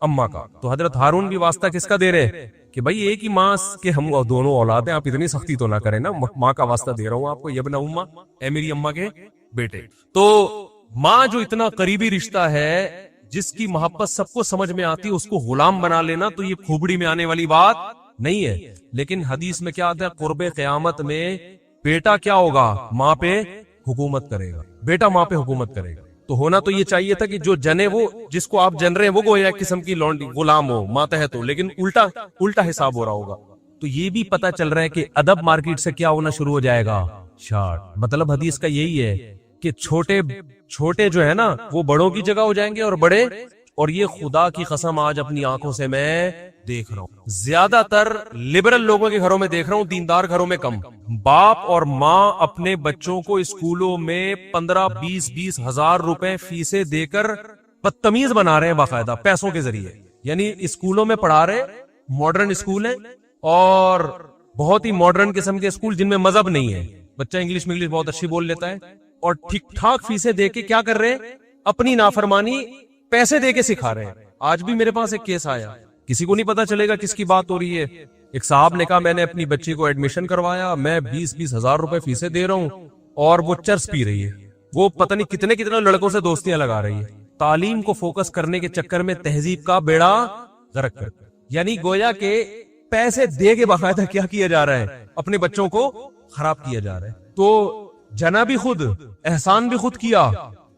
اماں کا. تو حضرت ہارون بھی واسطہ کس کا دے رہے کہ بھائی ایک ہی ماں کے ہم دونوں اولاد ہیں, آپ اتنی سختی تو نہ کریں نا, ماں کا واسطہ دے رہا ہوں آپ کو, یبن اماں, اے میری اماں کے بیٹے. تو ماں جو اتنا قریبی رشتہ ہے, جس کی محبت سب کو سمجھ میں آتی ہے, اس کو غلام بنا لینا تو یہ کھوپڑی میں آنے والی بات نہیں ہے. لیکن حدیث میں کیا آتا ہے, قرب قیامت میں بیٹا کیا ہوگا, ماں پہ حکومت کرے گا, بیٹا ماں پہ حکومت کرے گا. تو ہونا تو یہ چاہیے تھا کہ جو جنے وہ جس کو آپ جن رہے ہیں وہ گویا ایک قسم کی لونڈی غلام ہو, ماتحت ہو, لیکن الٹا حساب ہو رہا ہوگا. تو یہ بھی پتا چل رہا ہے کہ ادب مارکیٹ سے کیا ہونا شروع ہو جائے گا, شارٹ. مطلب حدیث کا یہی ہے کہ چھوٹے جو ہے نا وہ بڑوں کی جگہ ہو جائیں گے اور بڑے, اور یہ خدا کی قسم آج اپنی آنکھوں سے میں دیکھ رہا ہوں, زیادہ تر لبرل لوگوں کے گھروں میں دیکھ رہا ہوں, دیندار گھروں میں کم. باپ اور ماں اپنے بچوں کو اسکولوں میں 15-20 ہزار روپے فیسیں دے کر بدتمیز بنا رہے ہیں باقاعدہ پیسوں کے ذریعے. یعنی اسکولوں میں پڑھا رہے, ماڈرن اسکول ہیں اور بہت ہی ماڈرن قسم کے اسکول جن میں مذہب نہیں ہے, بچہ انگلش بہت اچھی بول لیتا ہے, اور ٹھیک ٹھاک فیسیں دے کے کیا کر رہے ہیں, اپنی نافرمانی پیسے دے کے سکھا رہے ہیں. آج بھی میرے پاس ایک کیس آیا, کسی کو نہیں پتا چلے گا کس کی بات ہو رہی ہے. ایک صاحب نے کہا میں نے اپنی بچی کو ایڈمیشن کروایا, میں 20 ہزار روپے فیسیں دے رہا ہوں, اور وہ چرس پی رہی ہے, وہ پتہ نہیں کتنے لڑکوں سے دوستیاں لگا رہی ہے. تعلیم کو فوکس کرنے کے چکر میں تہذیب کا بیڑا غرق کر, یعنی گویا کہ پیسے دے کے باقاعدہ کیا کیا جا رہا ہے, اپنے بچوں کو خراب کیا جا رہا ہے. تو جنا بھی خود, احسان بھی خود کیا,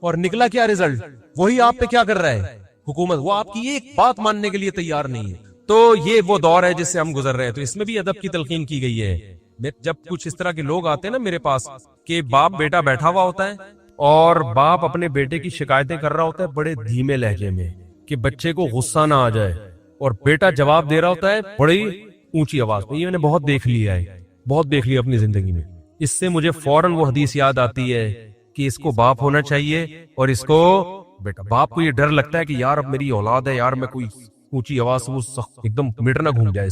اور نکلا کیا رزلٹ, وہی آپ پہ کیا کر رہا ہے حکومت, وہ آپ کی ایک بات ماننے کے لیے تیار نہیں ہے. تو یہ وہ دور ہے جس سے ہم گزر رہے ہیں. تو اس میں بھی ادب کی تلقین کی گئی ہے. جب کچھ اس طرح کے لوگ آتے ہیں نا میرے پاس کہ باپ بیٹا بیٹھا ہوا ہوتا ہے اور باپ اپنے بیٹے کی شکایتیں کر رہا ہوتا ہے بڑے دھیمے لہجے میں کہ بچے کو غصہ نہ آ جائے, اور بیٹا جواب دے رہا ہوتا ہے بڑی اونچی آواز میں. یہ میں نے بہت دیکھ لیا ہے, بہت دیکھ لیا اپنی زندگی میں. اس سے مجھے فوراً وہ حدیث یاد آتی ہے کہ اس کو باپ ہونا چاہیے اور اس کو بیٹا. باپ کو یہ ڈر لگتا ہے کہ یار اب میری اولاد ہے, یار میں کوئی اونچی آواز سے وہ ایک دم میٹر نہ گھوم جائے.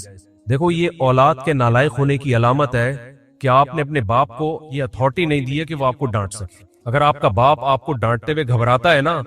دیکھو یہ اولاد کے نالائق ہونے کی علامت ہے کہ آپ نے اپنے باپ کو یہ اتھارٹی نہیں دی ہے کہ وہ آپ کو ڈانٹ سکے. اگر آپ کا باپ آپ کو ڈانٹتے ہوئے گھبراتا ہے نا,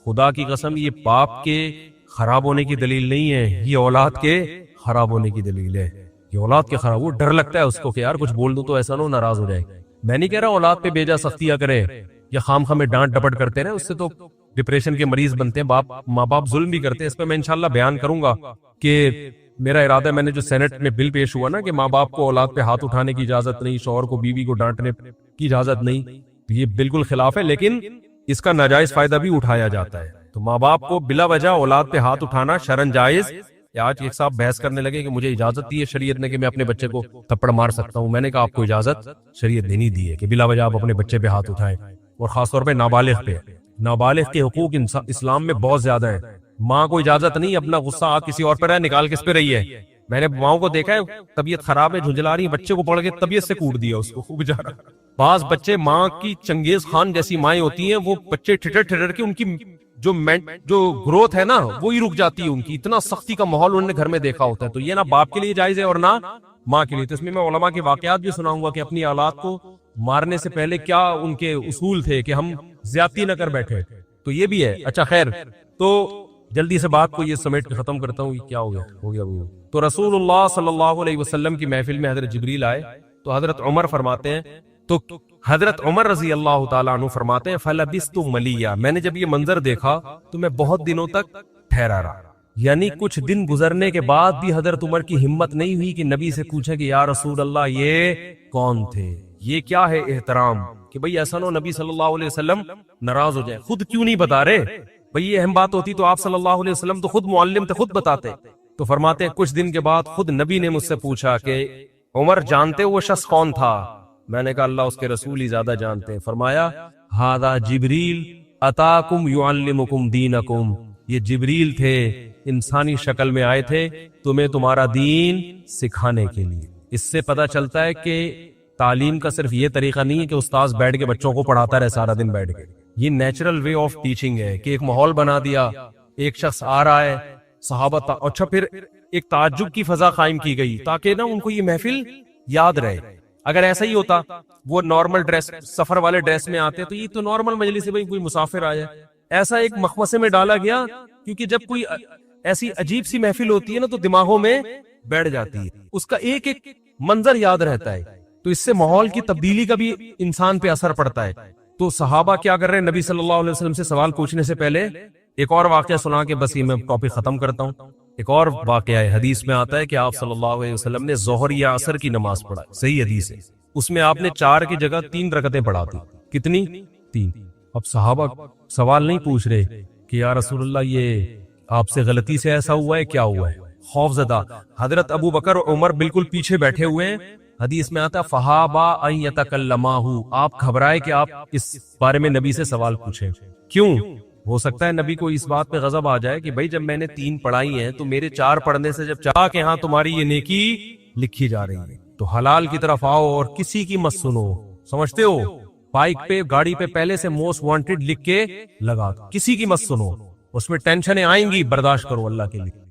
خدا کی قسم یہ باپ کے خراب ہونے کی دلیل نہیں ہے, یہ اولاد کے خراب ہونے کی دلیل ہے. یہ اولاد کے خراب, وہ ڈر لگتا ہے اس کو کہ یار کچھ بول دوں تو ایسا نہ ہو ناراض ہو جائے. میں نہیں کہہ رہا اولاد پہ بیجا سختیاں کرے یا خام خام میں ڈانٹ ڈپٹ کرتے رہے, اس سے تو ڈپریشن کے مریض بنتے ہیں. ماں باپ ظلم بھی کرتے ہیں. اس پہ میں انشاءاللہ بیان کروں گا کہ میرا ارادہ ہے, میں نے جو سینٹ میں بل پیش ہوا نا کہ ماں باپ کو اولاد پہ ہاتھ اٹھانے کی اجازت نہیں, شوہر کو بیوی کو ڈانٹنے کی اجازت نہیں, یہ بالکل خلاف ہے. لیکن اس کا ناجائز فائدہ بھی اٹھایا جاتا ہے. تو ماں باپ کو بلا وجہ اولاد پہ ہاتھ اٹھانا شرعن جائز. آج ایک صاحب بحث کرنے لگے کہ مجھے اجازت دی ہے شریعت نے کہ میں اپنے بچے کو تھپڑ مار سکتا ہوں. میں نے کہا آپ کو اجازت شریعت نہیں دی ہے کہ بلا وجہ آپ اپنے بچے پہ ہاتھ اٹھائیں, اور خاص طور پہ نابالغ پہ. نابالغ کے حقوق اسلام میں بہت زیادہ ہے. ماں کو اجازت نہیں اپنا غصہ آپ کسی اور پہ رہے نکال کس پہ رہی ہے. میں نے ماؤں کو دیکھا ہے طبیعت خراب ہے, جھنجلا رہی ہے, بچے کو پڑھ کے طبیعت سے کوٹ دیا اس کو خوب جا رہا. بعض بچے ماں کی چنگیز خان جیسی مائیں ہوتی ہیں, وہ بچے ٹھٹر کے ان کی جو گروتھ ہے نا وہی رک جاتی ہے ان کی. اتنا سختی کا ماحول انہوں نے گھر میں دیکھا ہوتا ہے. تو یہ نہ باپ کے لیے جائز ہے اور نہ ماں کے لیے. تو اس میں علماء کے واقعات بھی سناؤں گا کہ اپنی اولاد کو مارنے سے پہلے کیا ان کے اصول تھے کہ ہم زیادتی نہ کر بیٹھے. تو یہ بھی ہے. اچھا خیر, تو جلدی سے بات کو یہ سمیٹ کے ختم کرتا ہوں. کیا ہو گیا وہ. تو رسول اللہ صلی اللہ علیہ وسلم کی محفل میں حضرت جبریل آئے تو حضرت عمر فرماتے ہیں, تو حضرت عمر رضی اللہ تعالیٰ عنہ فرماتے ہیں فلبثت ملیہ, میں نے جب یہ منظر دیکھا تو میں بہت دنوں تک ٹھہرا رہا. یعنی کچھ دن گزرنے کے بعد بھی حضرت عمر کی ہمت نہیں ہوئی کہ نبی سے پوچھے کہ یا رسول اللہ یہ کون تھے, یہ کیا ہے احترام, کہ بھئی ایسا نہ نبی صلی اللہ علیہ وسلم ناراض ہو جائے. خود کیوں نہیں بتا رہے بھئی, یہ اہم بات ہوتی تو آپ صلی اللہ علیہ وسلم تو خود معلم تھے, خود بتاتے. تو فرماتے ہیں کچھ دن کے بعد خود نبی نے مجھ سے پوچھا کہ عمر جانتے وہ شخص کون تھا؟ میں نے کہا اللہ اس کے رسول ہی زیادہ جانتے ہیں. فرمایا ھذا جبریل اتاکم یعلمکم دینکم, یہ جبریل تھے, انسانی شکل میں آئے تھے تمہیں تمہارا دین سکھانے کے لیے. اس سے پتہ چلتا ہے کہ تعلیم کا صرف یہ طریقہ نہیں ہے کہ استاذ بیٹھ کے بچوں کو پڑھاتا رہے سارا دن بیٹھ کے. یہ نیچرل وے آف ٹیچنگ ہے کہ ایک ماحول بنا دیا, ایک شخص آ رہا ہے, صحابہ اچھا پھر ایک تعجب کی فضا قائم کی گئی تاکہ نا ان کو یہ محفل یاد رہے. اگر ایسا ہی ہوتا وہ نارمل ڈریس سفر والے ڈریس میں آتے تو یہ تو نارمل مجلس ہے بھائی، کوئی مسافر آیا. ایسا ایک مخمصے میں ڈالا گیا کیونکہ جب کوئی ایسی عجیب سی محفل ہوتی ہے نا تو دماغوں میں بیٹھ جاتی ہے، اس کا ایک ایک منظر یاد رہتا ہے، تو اس سے ماحول کی تبدیلی کا بھی انسان پہ اثر پڑتا ہے. تو صحابہ کیا کر رہے ہیں، نبی صلی اللہ علیہ وسلم سے سوال پوچھنے سے پہلے ایک اور واقعہ سنا کے بس یہ میں ٹاپک ختم کرتا ہوں. ایک اور واقعہ ہے، حدیث میں آتا ہے کہ آپ صلی اللہ علیہ وسلم نے ظہر یا عصر کی نماز پڑھا، صحیح حدیث ہے، اس میں آپ نے 4 کی جگہ 3 رکعتیں پڑھا تھی. کتنی؟ 3. اب صحابہ سوال نہیں پوچھ رہے کہ یا رسول اللہ یہ آپ سے غلطی سے ایسا ہوا ہے، کیا ہوا ہے، خوف زدہ. حضرت ابو بکر اور عمر بالکل پیچھے بیٹھے ہوئے ہیں. حدیث میں آتا فہابا ان یتکلماہ، آپ گھبرائے کہ آپ اس بارے میں نبی سے سوال پوچھیں. کیوں؟ ہو سکتا ہے نبی کو اس بات پہ غضب آ جائے کہ بھائی جب میں نے 3 پڑھائی ہیں تو میرے 4 پڑھنے سے جب چاہ کہ ہاں تمہاری یہ نیکی لکھی جا رہی ہے تو حلال کی طرف آؤ اور کسی کی مت سنو. سمجھتے ہو، بائک پہ گاڑی پہ پہلے سے موسٹ وانٹڈ لکھ کے لگا دو، کسی کی مت سنو، اس میں ٹینشنیں آئیں گی، برداشت کرو اللہ کے لیے.